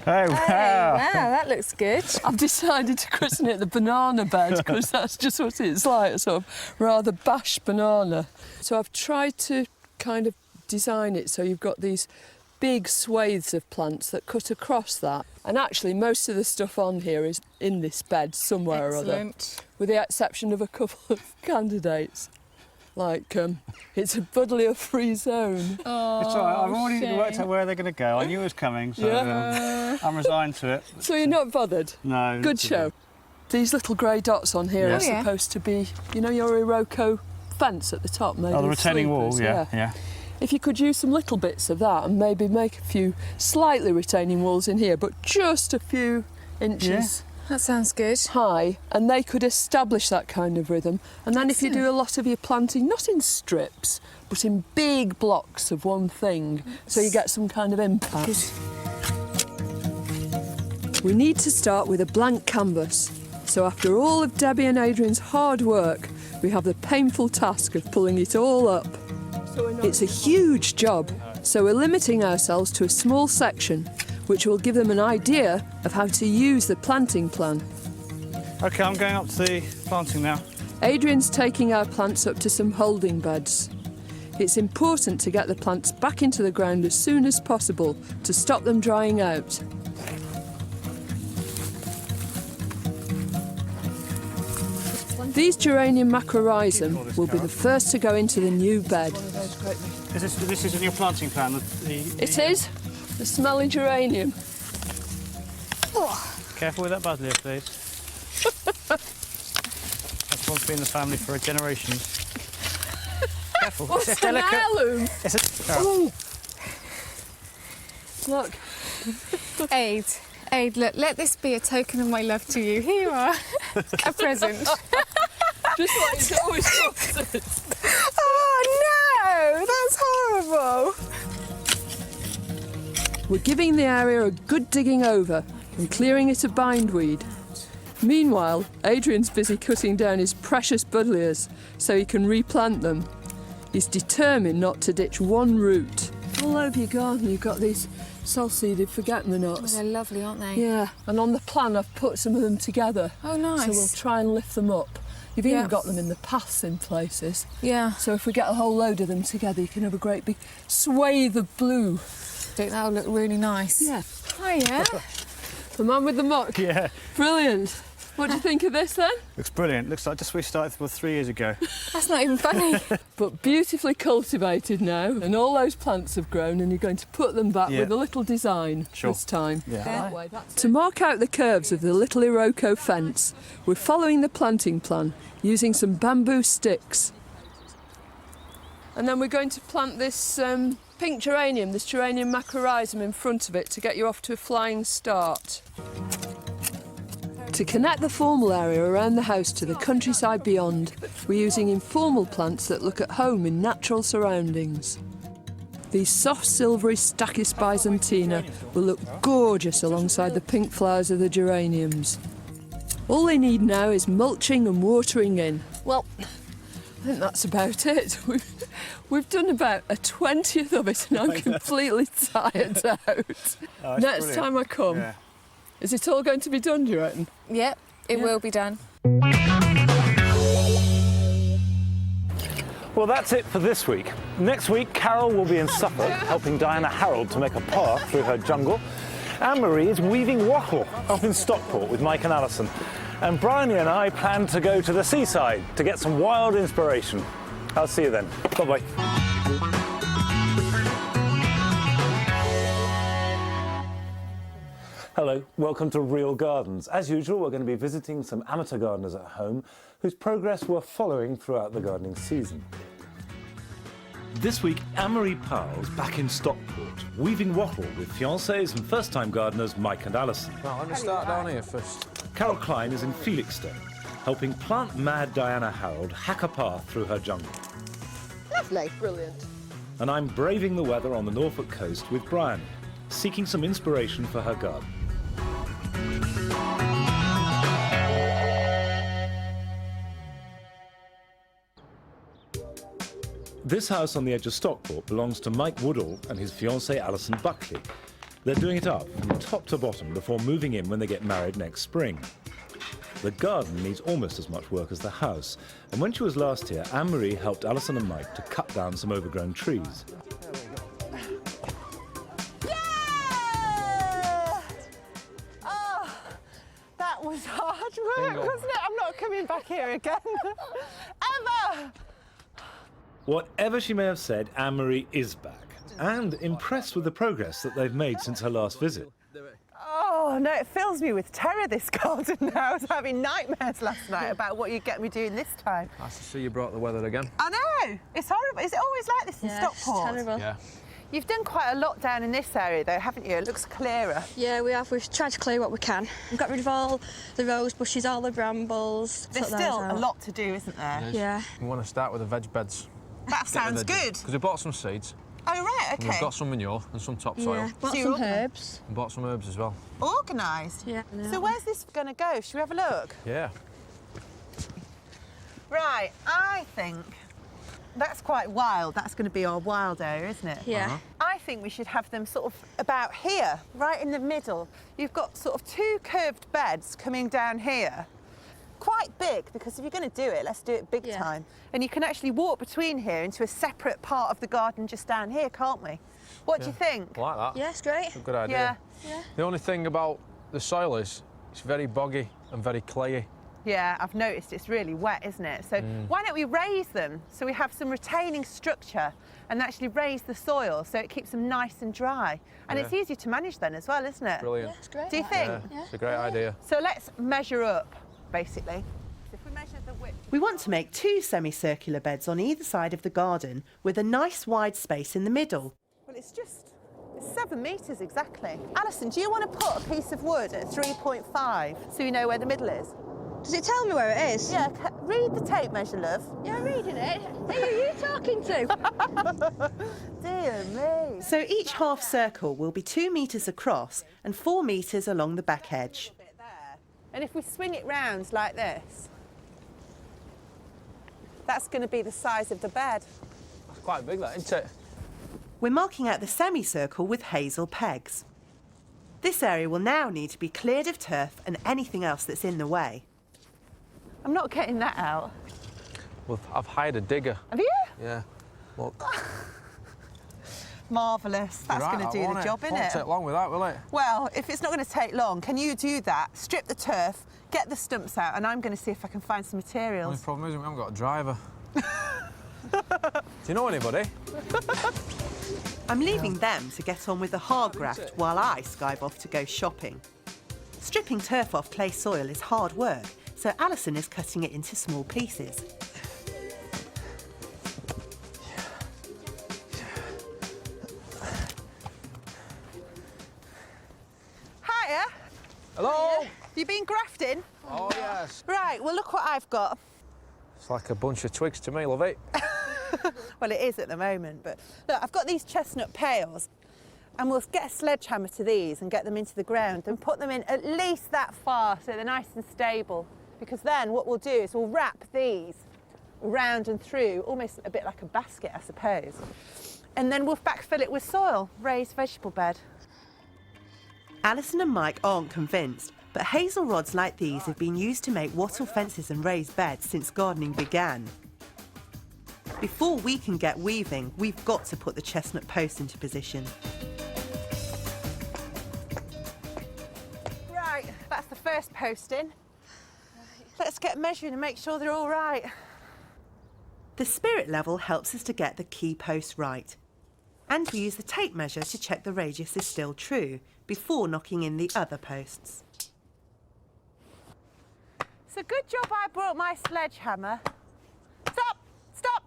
Wow, that looks good. I've decided to christen it the banana bed because that's just what it's like, a sort of rather bashed banana. So I've tried to kind of design it so you've got these big swathes of plants that cut across that. And actually most of the stuff on here is in this bed somewhere or other, with the exception of a couple of candidates. Like, it's a buddleia-free zone. Oh, it's all right. I've already worked out where they're going to go. I knew it was coming, so I'm resigned to it. So you're not bothered? No. Good show. These little grey dots on here are supposed to be, you know, your Iroko fence at the top, maybe. Oh, the retaining wall, yeah. Yeah. If you could use some little bits of that and maybe make a few slightly retaining walls in here, but just a few inches. That sounds good. High, and they could establish that kind of rhythm. And then if you do a lot of your planting, not in strips, but in big blocks of one thing, so you get some kind of impact. We need to start with a blank canvas. So after all of Debbie and Adrian's hard work, we have the painful task of pulling it all up. It's a huge job, so we're limiting ourselves to a small section, which will give them an idea of how to use the planting plan. OK, I'm going up to the planting now. Adrian's taking our plants up to some holding beds. It's important to get the plants back into the ground as soon as possible to stop them drying out. These geranium macrorrhizum will be the first to go into the new bed. This is in your planting plan? It is. The smelly geranium. Careful with that buzzleia, please. That's one's been in the family for generations. Careful. What's it's an delicate. heirloom? It's Oh. Look. Aid, look, let this be a token of my love to you. Here you are. A present. Just like it's always wanted. Oh no, that's horrible. We're giving the area a good digging over and clearing it of bindweed. Meanwhile, Adrian's busy cutting down his precious buddleias so he can replant them. He's determined not to ditch one root. All over your garden you've got these soul-seeded forget-me-nots. Oh, they're lovely, aren't they? Yeah, and on the plan I've put some of them together. Oh, nice. So we'll try and lift them up. You've even got them in the paths in places. Yeah. So if we get a whole load of them together, you can have a great big swathe of blue. I think that'll look really nice. Yeah. Oh, yeah. The man with the muck. Yeah. Brilliant. What do you think of this then? Looks brilliant. Looks like just we started 3 years ago. That's not even funny. But beautifully cultivated now, and all those plants have grown, and you're going to put them back with a little design this time. Yeah. To mark out the curves of the little Iroko fence, we're following the planting plan, using some bamboo sticks. And then we're going to plant this pink geranium, this geranium macrorhizum in front of it to get you off to a flying start. To connect the formal area around the house to the countryside beyond, we're using informal plants that look at home in natural surroundings. These soft silvery Stachys byzantina will look gorgeous alongside the pink flowers of the geraniums. All they need now is mulching and watering in. Well, I think that's about it. We've done about a 20th of it and I'm completely tired out. Next time I come, is it all going to be done, do you reckon? Yep, it will be done. Well, that's it for this week. Next week, Carol will be in Suffolk helping Diana Harold to make a path through her jungle. Anne-Marie is weaving wattle up in Stockport with Mike and Alison. And Bryony and I plan to go to the seaside to get some wild inspiration. I'll see you then. Bye-bye. Hello, welcome to Real Gardens. As usual, we're going to be visiting some amateur gardeners at home whose progress we're following throughout the gardening season. This week, Ann-Marie Powell's back in Stockport, weaving wattle with fiancés and first-time gardeners Mike and Alison. Well, let me start down here first. Carol Klein is in Felixstowe, helping plant-mad Diana Harold hack a path through her jungle. Lovely. Brilliant. And I'm braving the weather on the Norfolk coast with Bryony, seeking some inspiration for her garden. This house on the edge of Stockport belongs to Mike Woodall and his fiancée Alison Buckley. They're doing it up from top to bottom before moving in when they get married next spring. The garden needs almost as much work as the house, and when she was last here, Anne-Marie helped Alison and Mike to cut down some overgrown trees. That was hard work, wasn't it? I'm not coming back here again. Ever! Whatever she may have said, Anne-Marie is back, and impressed with the progress that they've made since her last visit. Oh, no, it fills me with terror, this garden now. I was having nightmares last night about what you'd get me doing this time. Nice to see you brought the weather again. I know! It's horrible. Is it always like this in Stockport? It's terrible. Yeah. You've done quite a lot down in this area, though, haven't you? It looks clearer. Yeah, we have. We've tried to clear what we can. We've got rid of all the rose bushes, all the brambles. There's still a lot to do, isn't there? Yeah. We want to start with the veg beds. That sounds good. Because we bought some seeds. Oh, right, OK. And we've got some manure and some topsoil. Yeah, bought some herbs. And bought some herbs as well. Organised? Yeah. So where's this going to go? Should we have a look? Yeah. Right, I think that's quite wild. That's going to be our wild area, isn't it? Yeah. I think we should have them sort of about here, right in the middle. You've got sort of two curved beds coming down here. quite big, because if you're going to do it, let's do it big time. And you can actually walk between here into a separate part of the garden just down here, can't we? What do you think? I like that. Yeah, it's great. It's a good idea. Yeah. The only thing about the soil is it's very boggy and very clayey. Yeah, I've noticed it's really wet, isn't it? So why don't we raise them so we have some retaining structure and actually raise the soil so it keeps them nice and dry. And it's easier to manage then as well, isn't it? Brilliant. Yeah, it's great. Do you think? Yeah, it's a great idea. So let's measure up, basically. If we measure the width... We want to make 2 semicircular beds on either side of the garden with a nice wide space in the middle. Well, it's 7 metres exactly. Alison, do you want to put a piece of wood at 3.5 so you know where the middle is? Does it tell me where it is? Yeah, read the tape measure, love. Yeah, I'm reading it. Who are you talking to? Dear me. So each half circle will be 2 metres across and 4 metres along the back edge. And if we swing it round like this, that's going to be the size of the bed. That's quite big, that, isn't it? We're marking out the semicircle with hazel pegs. This area will now need to be cleared of turf and anything else that's in the way. I'm not getting that out. Well, I've hired a digger. Have you? Yeah. Look. Marvellous. That's going to do the job, isn't it? Won't take long with that, will it? Well, if it's not going to take long, can you do that? Strip the turf, get the stumps out, and I'm going to see if I can find some The materials. only problem is we haven't got a driver. Do you know anybody? I'm leaving them to get on with the hard graft while I skive off to go shopping. Stripping turf off clay soil is hard work, so Alison is cutting it into small pieces. Hiya. Hello? You been grafting? Oh, yes. Right, well, look what I've got. It's like a bunch of twigs to me, love it. Well, it is at the moment, but look, I've got these chestnut pails, and we'll get a sledgehammer to these and get them into the ground and put them in at least that far so they're nice and stable. Because then what we'll do is we'll wrap these round and through, almost a bit like a basket, I suppose. And then we'll backfill it with soil, raised vegetable bed. Alison and Mike aren't convinced, but hazel rods like these have been used to make wattle fences and raised beds since gardening began. Before we can get weaving, we've got to put the chestnut post into position. Right, that's the first post in. Let's get measuring and make sure they're all right. The spirit level helps us to get the key post right. And we use the tape measure to check the radius is still true before knocking in the other posts. So good job I brought my sledgehammer. Stop! Stop!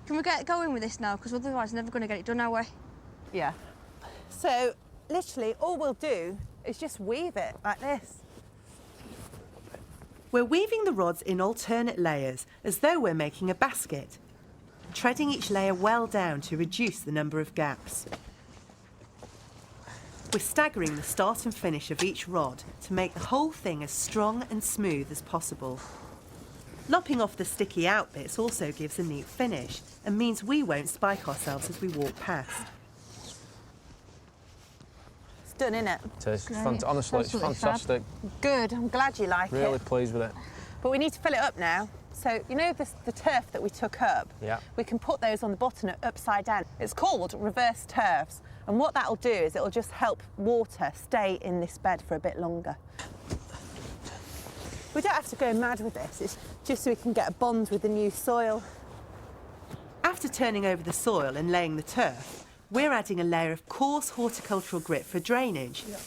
Can we get going with this now? Because otherwise we're never going to get it done, are we? Yeah. So literally all we'll do is just weave it like this. We're weaving the rods in alternate layers as though we're making a basket, treading each layer well down to reduce the number of gaps. We're staggering the start and finish of each rod to make the whole thing as strong and smooth as possible. Lopping off the sticky out bits also gives a neat finish and means we won't spike ourselves as we walk past. It's done, innit? It is. Honestly, it's fantastic. Good, I'm glad you like it. Really pleased with it. But we need to fill it up now. So, you know the turf that we took up? Yeah. We can put those on the bottom upside down. It's called reverse turfs. And what that'll do is it'll just help water stay in this bed for a bit longer. We don't have to go mad with this, it's just so we can get a bond with the new soil. After turning over the soil and laying the turf, we're adding a layer of coarse horticultural grit for drainage. Yep.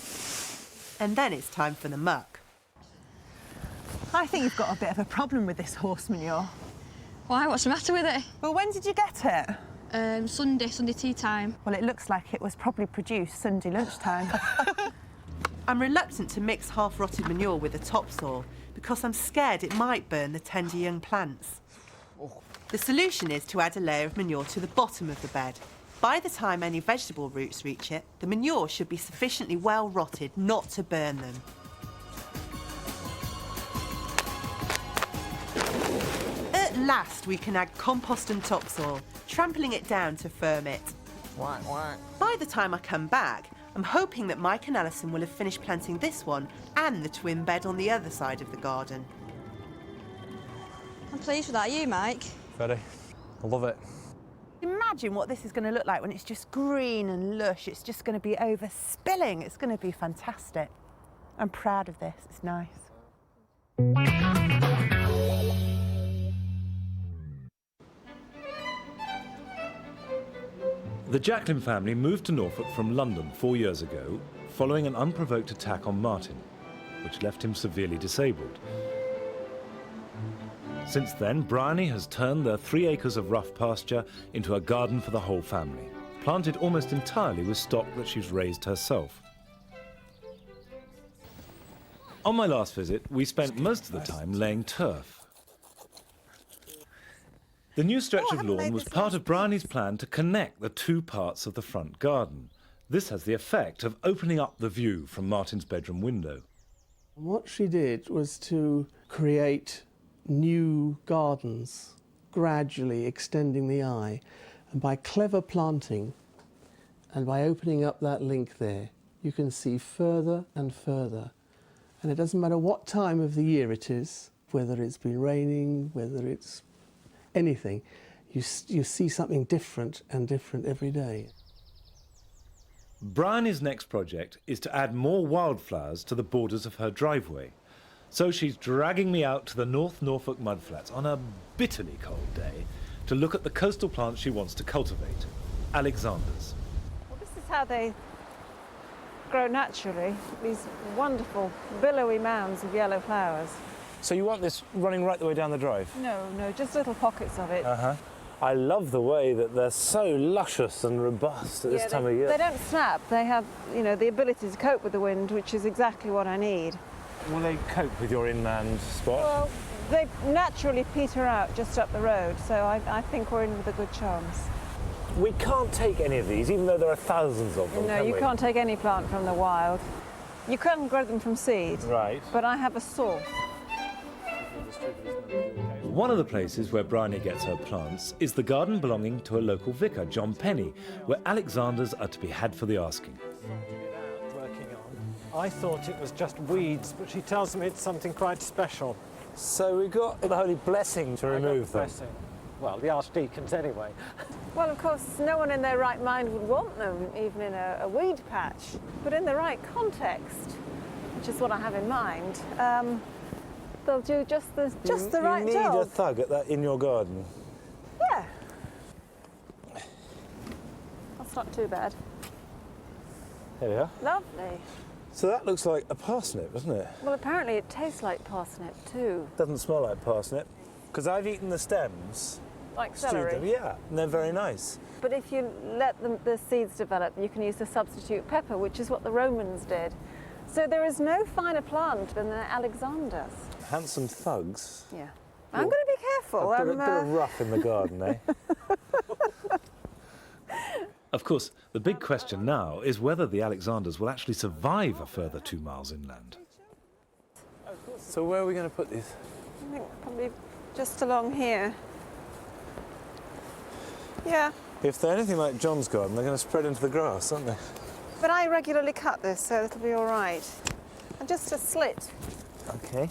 And then it's time for the muck. I think you've got a bit of a problem with this horse manure. Why? What's the matter with it? Well, when did you get it? Sunday tea time. Well, it looks like it was probably produced Sunday lunchtime. I'm reluctant to mix half-rotted manure with the topsoil because I'm scared it might burn the tender young plants. The solution is to add a layer of manure to the bottom of the bed. By the time any vegetable roots reach it, the manure should be sufficiently well rotted not to burn them. At last, we can add compost and topsoil, trampling it down to firm it. Whack, whack. By the time I come back, I'm hoping that Mike and Alison will have finished planting this one and the twin bed on the other side of the garden. I'm pleased with that. Are you, Mike? Very. I love it. Imagine what this is going to look like when it's just green and lush. It's just going to be overspilling. It's going to be fantastic. I'm proud of this. It's nice. The Jacklin family moved to Norfolk from London 4 years ago, following an unprovoked attack on Martin, which left him severely disabled. Since then, Bryony has turned their 3 acres of rough pasture into a garden for the whole family, planted almost entirely with stock that she's raised herself. On my last visit, we spent most of the time laying turf. The new stretch of lawn was part of Bryony's plan to connect the 2 parts of the front garden. This has the effect of opening up the view from Martin's bedroom window. What she did was to create new gardens, gradually extending the eye. And by clever planting and by opening up that link there, you can see further and further. And it doesn't matter what time of the year it is, whether it's been raining, whether it's anything, you see something different and different every day. Bryony's next project is to add more wildflowers to the borders of her driveway. So she's dragging me out to the North Norfolk mudflats on a bitterly cold day to look at the coastal plants she wants to cultivate, Alexanders. Well, this is how they grow naturally, these wonderful billowy mounds of yellow flowers. So you want this running right the way down the drive? No, just little pockets of it. I love the way that they're so luscious and robust at this time of year. They don't snap. They have, the ability to cope with the wind, which is exactly what I need. Will they cope with your inland spot? Well, they naturally peter out just up the road, so I think we're in with a good chance. We can't take any of these, even though there are thousands of them. No, you can't take any plant from the wild. You can grow them from seed. Right. But I have a source. One of the places where Bryony gets her plants is the garden belonging to a local vicar, John Penny, where Alexanders are to be had for the asking. I thought it was just weeds, but she tells me it's something quite special. So we've got the holy blessing to remove them. Blessing. Well, the archdeacons anyway. Well, of course, no one in their right mind would want them, even in a weed patch. But in the right context, which is what I have in mind, they'll do just the right job. You need a thug in your garden. Yeah. That's not too bad. There we are. Lovely. So that looks like a parsnip, doesn't it? Well, apparently it tastes like parsnip too. Doesn't smell like parsnip, because I've eaten the stems. Like stewed celery? them, yeah, and they're very nice. But if you let the seeds develop, you can use the substitute pepper, which is what the Romans did. So there is no finer plant than the Alexanders. Handsome thugs. Yeah. I'm going to be careful. A bit of rough in the garden, eh? Of course, the big question now is whether the Alexanders will actually survive a further 2 miles inland. So where are we going to put these? I think probably just along here. Yeah. If they're anything like John's garden, they're going to spread into the grass, aren't they? But I regularly cut this, so it'll be all right. And just a slit. Okay.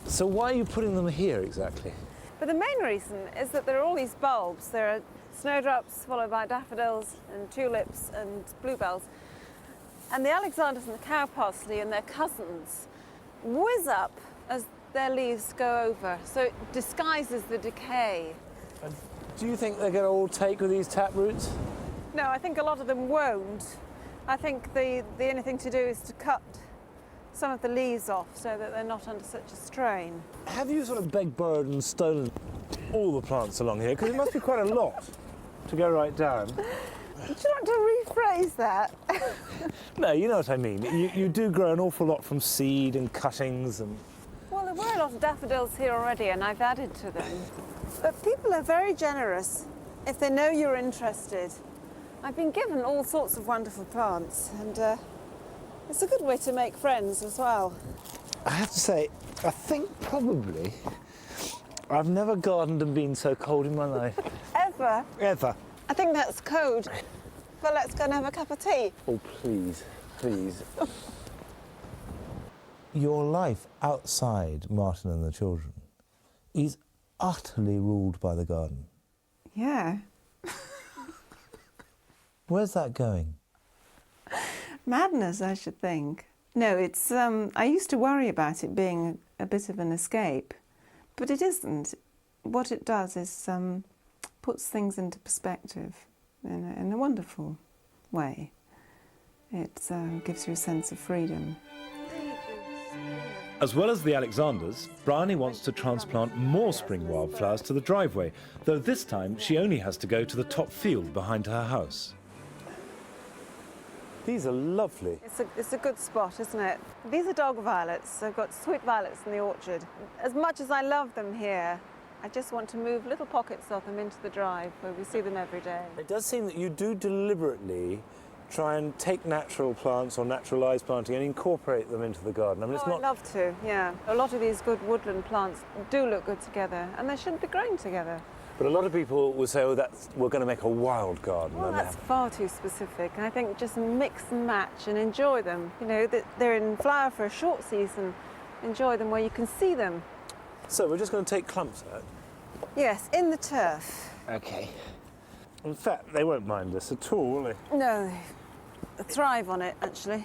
So why are you putting them here exactly? But the main reason is that there are all these bulbs. There are snowdrops followed by daffodils and tulips and bluebells. And the Alexanders and the cow parsley and their cousins whiz up as their leaves go over, so it disguises the decay. And do you think they're going to all take with these taproots? No, I think a lot of them won't. I think the only thing to do is to cut some of the leaves off so that they're not under such a strain. Have you sort of begged, borrowed and stolen all the plants along here? Because it must be quite a lot to go right down. Would you like to rephrase that? No, you know what I mean. You do grow an awful lot from seed and cuttings and... Well, there were a lot of daffodils here already and I've added to them. But people are very generous if they know you're interested. I've been given all sorts of wonderful plants and it's a good way to make friends as well. I have to say, I think probably I've never gardened and been so cold in my life. Ever? Ever. I think that's code. Well, let's go and have a cup of tea. Oh, please, please. Your life outside Martin and the children is utterly ruled by the garden. Yeah. Where's that going? Madness, I should think. No, it's, I used to worry about it being a bit of an escape, but it isn't. What it does is puts things into perspective in a wonderful way. It gives you a sense of freedom. As well as the Alexanders, Bryony wants to transplant more spring wildflowers to the driveway, though this time she only has to go to the top field behind her house. These are lovely. It's a good spot, isn't it? These are dog violets. I've got sweet violets in the orchard. As much as I love them here, I just want to move little pockets of them into the drive where we see them every day. It does seem that you do deliberately try and take natural plants or naturalised planting and incorporate them into the garden. I mean, it's not... I'd love to, yeah. A lot of these good woodland plants do look good together, and they shouldn't be growing together. But a lot of people will say, oh, we're going to make a wild garden. Well, that's far too specific, and I think just mix and match and enjoy them. You know, they're in flower for a short season. Enjoy them where you can see them. So we're just going to take clumps out? Yes, in the turf. OK. In fact, they won't mind us at all, will they? No, they thrive on it, actually.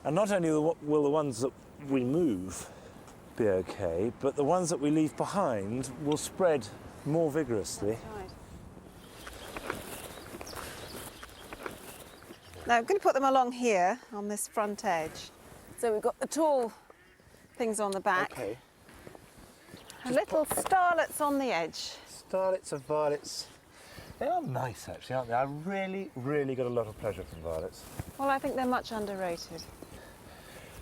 And not only will the ones that we move be OK, but the ones that we leave behind will spread more vigorously. That's right. Now, I'm going to put them along here on this front edge. So we've got the tall things on the back. OK. And little starlets on the edge. Starlets of violets. They are nice, actually, aren't they? I really, really got a lot of pleasure from violets. Well, I think they're much underrated.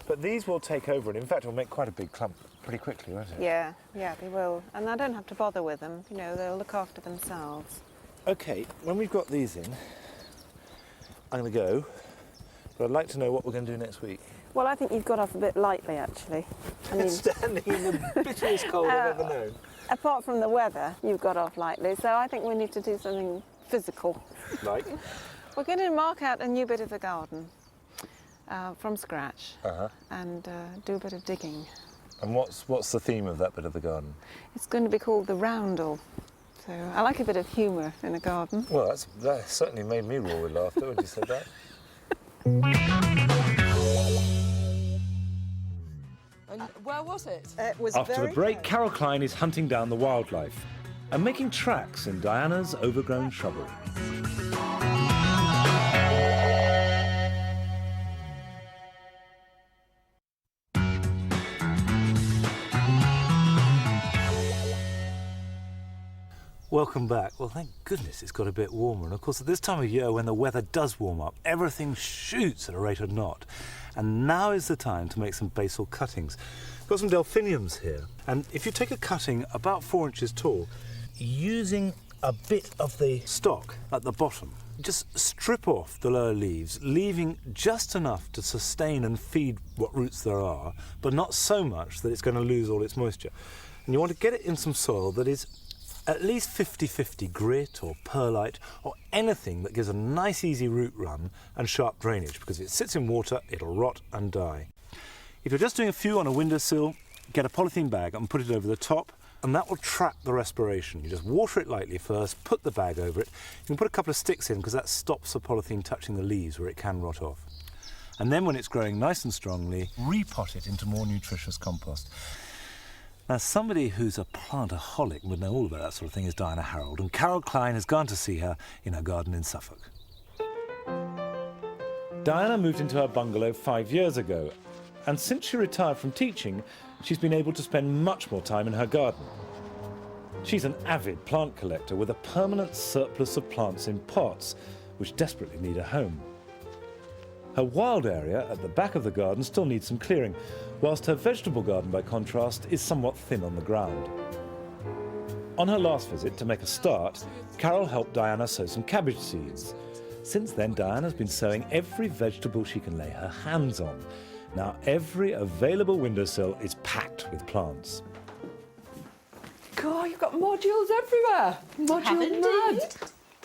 But these will take over, and in fact, will make quite a big clump pretty quickly, won't it? Yeah, they will. And I don't have to bother with them. You know, they'll look after themselves. OK, when we've got these in, I'm going to go, but I'd like to know what we're going to do next week. Well, I think you've got off a bit lightly, actually. I mean, standing in the bitterest cold I've ever known. Apart from the weather, you've got off lightly, so I think we need to do something physical. Like? We're going to mark out a new bit of the garden from scratch and do a bit of digging. And what's the theme of that bit of the garden? It's going to be called the roundel. So I like a bit of humour in a garden. Well, that certainly made me roar with laughter when you said that. And where was it? It was After the break, Carol Klein is hunting down the wildlife and making tracks in Diana's overgrown shrubbery. Welcome back. Well, thank goodness it's got a bit warmer. And of course, at this time of year, when the weather does warm up, everything shoots at a rate of knot. And now is the time to make some basil cuttings. I've got some delphiniums here. And if you take a cutting about 4 inches tall, using a bit of the stalk at the bottom, just strip off the lower leaves, leaving just enough to sustain and feed what roots there are, but not so much that it's going to lose all its moisture. And you want to get it in some soil that is at least 50-50 grit or perlite or anything that gives a nice easy root run and sharp drainage, because if it sits in water it'll rot and die. If you're just doing a few on a windowsill, get a polythene bag and put it over the top, and that will trap the respiration. You just water it lightly first, put the bag over it. You can put a couple of sticks in because that stops the polythene touching the leaves where it can rot off. And then when it's growing nice and strongly, repot it into more nutritious compost. Now, somebody who's a plantaholic would know all about that sort of thing is Diana Harold, and Carol Klein has gone to see her in her garden in Suffolk. Diana moved into her bungalow 5 years ago, and since she retired from teaching, she's been able to spend much more time in her garden. She's an avid plant collector with a permanent surplus of plants in pots, which desperately need a home. Her wild area at the back of the garden still needs some clearing, whilst her vegetable garden, by contrast, is somewhat thin on the ground. On her last visit, to make a start, Carol helped Diana sow some cabbage seeds. Since then, Diana's been sowing every vegetable she can lay her hands on. Now, every available windowsill is packed with plants. God, you've got modules everywhere. Module mad.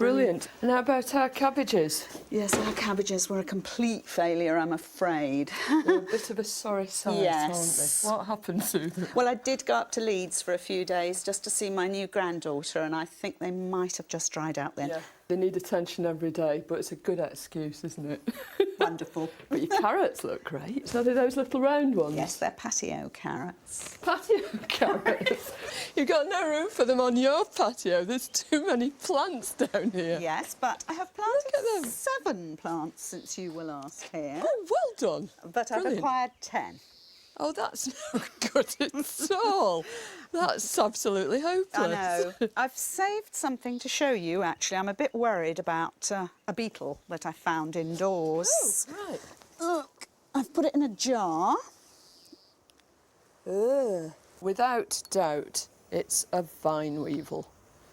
Brilliant. And how about our cabbages? Yes, our cabbages were a complete failure, I'm afraid. They're a bit of a sorry sight, Yes. aren't they? What happened to them? Well, I did go up to Leeds for a few days just to see my new granddaughter, and I think they might have just dried out then. Yeah, they need attention every day, but it's a good excuse, isn't it? Wonderful. But your carrots look great. So they're those little round ones? Yes, they're patio carrots. Patio carrots? You've got no room for them on your patio. There's too many plants down here. Yes, but I have planted 7 plants since you were last here. Oh, well done. But I've acquired 10. Oh, that's no good at all. That's absolutely hopeless. I know. I've saved something to show you, actually. I'm a bit worried about a beetle that I found indoors. Oh, right. Look, I've put it in a jar. Ugh. Without doubt, it's a vine weevil.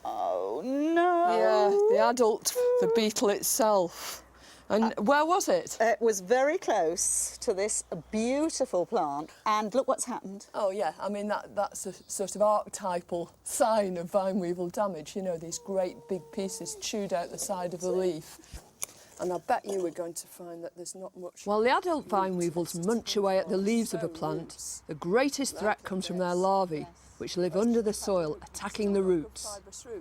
Oh, no. Yeah, the adult, the beetle itself. And where was it? It was very close to this beautiful plant. And look what's happened. Oh, yeah. I mean, that's a sort of archetypal sign of vine weevil damage. You know, these great big pieces chewed out the side of the leaf. And I bet you we're going to find that there's not much. While the adult vine weevils munch away at the leaves of a plant, the greatest threat comes from their larvae, which live under the soil, attacking the roots.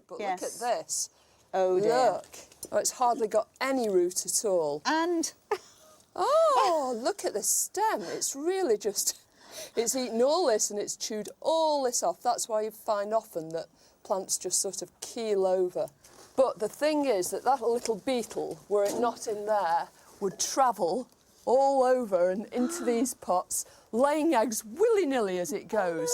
But Yes. look at this. Oh, dear. Look. Oh, it's hardly got any root at all. And... Oh, look at the stem. It's really just... It's eaten all this and it's chewed all this off. That's why you find often that plants just sort of keel over. But the thing is that that little beetle, were it not in there, would travel all over and into these pots, laying eggs willy-nilly as it goes.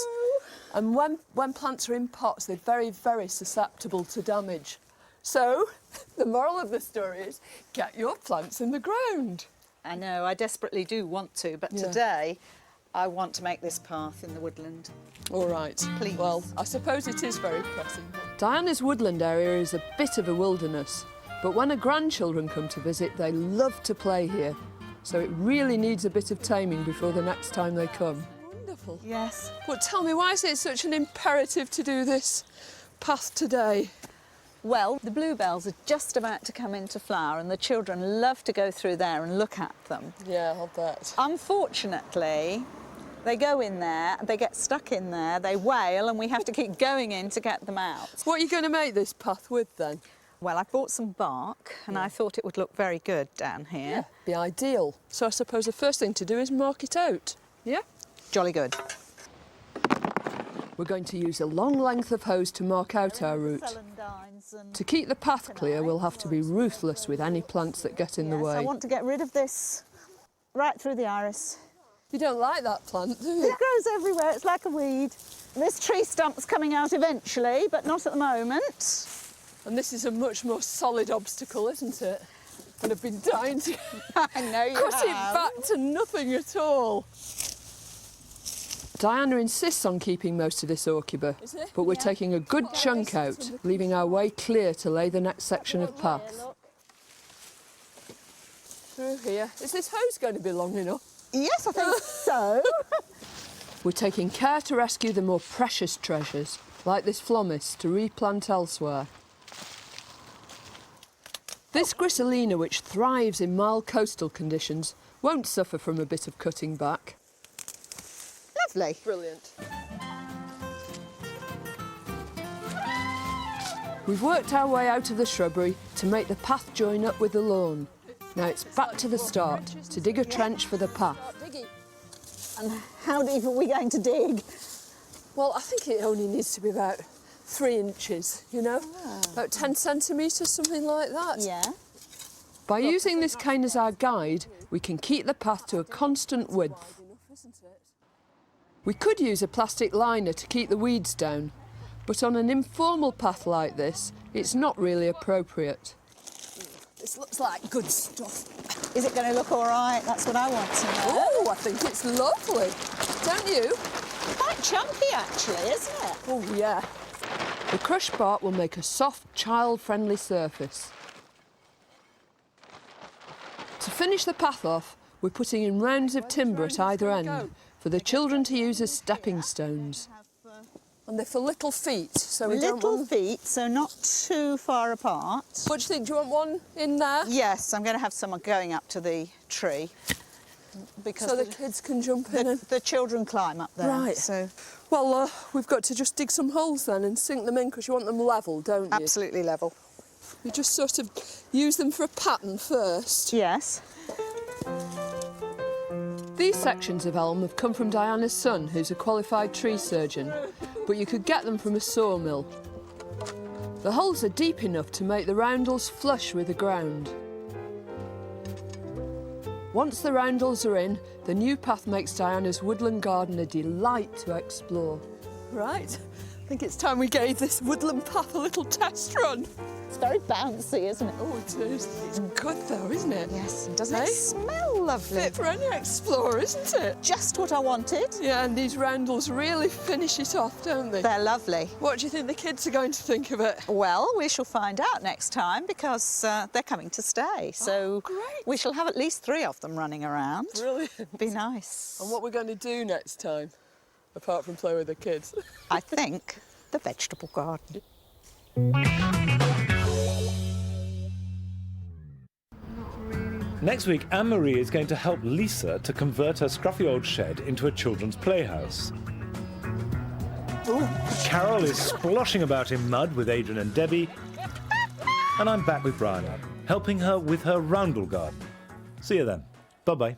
And when plants are in pots, they're very, very susceptible to damage. So, the moral of the story is, get your plants in the ground. I know, I desperately do want to, but today I want to make this path in the woodland. All right. Please. Well, I suppose it is very pressing. Diana's woodland area is a bit of a wilderness, but when her grandchildren come to visit, they love to play here. So it really needs a bit of taming before the next time they come. Wonderful. Yes. But tell me, why is it such an imperative to do this path today? Well, the bluebells are just about to come into flower and the children love to go through there and look at them. Yeah, I'll bet. Unfortunately, they go in there, they get stuck in there, they wail, and we have to keep going in to get them out. What are you going to make this path with then? Well, I bought some bark and I thought it would look very good down here. Yeah, be ideal. So I suppose the first thing to do is mark it out, yeah? Jolly good. We're going to use a long length of hose to mark out our route. To keep the path clear, we'll have to be ruthless with any plants that get in the way. I want to get rid of this right through the iris. You don't like that plant, do you? It grows everywhere, it's like a weed. This tree stump's coming out eventually, but not at the moment. And this is a much more solid obstacle, isn't it? And I've been dying to I know you cut it have. back to nothing at all. Diana insists on keeping most of this orchidba, but we're taking a good chunk out, leaving our way clear to lay the next section of path. Through here. Is this hose going to be long enough? Yes, I think so. We're taking care to rescue the more precious treasures, like this phlomis, to replant elsewhere. This grisellina, which thrives in mild coastal conditions, won't suffer from a bit of cutting back. Lovely. Brilliant. We've worked our way out of the shrubbery to make the path join up with the lawn. Now it's back to the start, to dig a trench for the path. And how deep are we going to dig? Well, I think it only needs to be about 3 inches, you know? About 10 centimetres, something like that. Yeah. By using this cane as our guide, we can keep the path to a constant width. We could use a plastic liner to keep the weeds down, but on an informal path like this, it's not really appropriate. This looks like good stuff. Is it going to look all right? That's what I want to know. Oh, I think it's lovely. Don't you? Quite chunky, actually, isn't it? Oh, yeah. The crushed bark will make a soft, child-friendly surface. To finish the path off, we're putting in rounds of timber at either end for the children to use as stepping stones. And they're for little feet, so we don't Little want... feet, so not too far apart. What do you think? Do you want one in there? Yes, I'm going to have someone going up to the tree. Because so the kids can jump in. The children climb up there. Right. So, well, we've got to just dig some holes then and sink them in because you want them level, don't you? absolutely level. You just sort of use them for a pattern first. Yes. These sections of elm have come from Diana's son, who's a qualified tree surgeon, but you could get them from a sawmill. The holes are deep enough to make the roundels flush with the ground. Once the roundels are in, the new path makes Diana's woodland garden a delight to explore. Right, I think it's time we gave this woodland path a little test run. It's very bouncy, isn't it? Oh, it is. It's good though, isn't it? Yes, and doesn't it smell lovely? Fit for any explorer, isn't it? Just what I wanted. Yeah, and these roundels really finish it off, don't they? They're lovely. What do you think the kids are going to think of it? Well, we shall find out next time because they're coming to stay. So we shall have at least 3 of them running around. Brilliant. Be nice. And what we're going to do next time, apart from play with the kids? I think the vegetable garden. Next week, Anne-Marie is going to help Lisa to convert her scruffy old shed into a children's playhouse. Carol is sploshing about in mud with Adrian and Debbie. And I'm back with Bryony, helping her with her roundel garden. See you then. Bye-bye.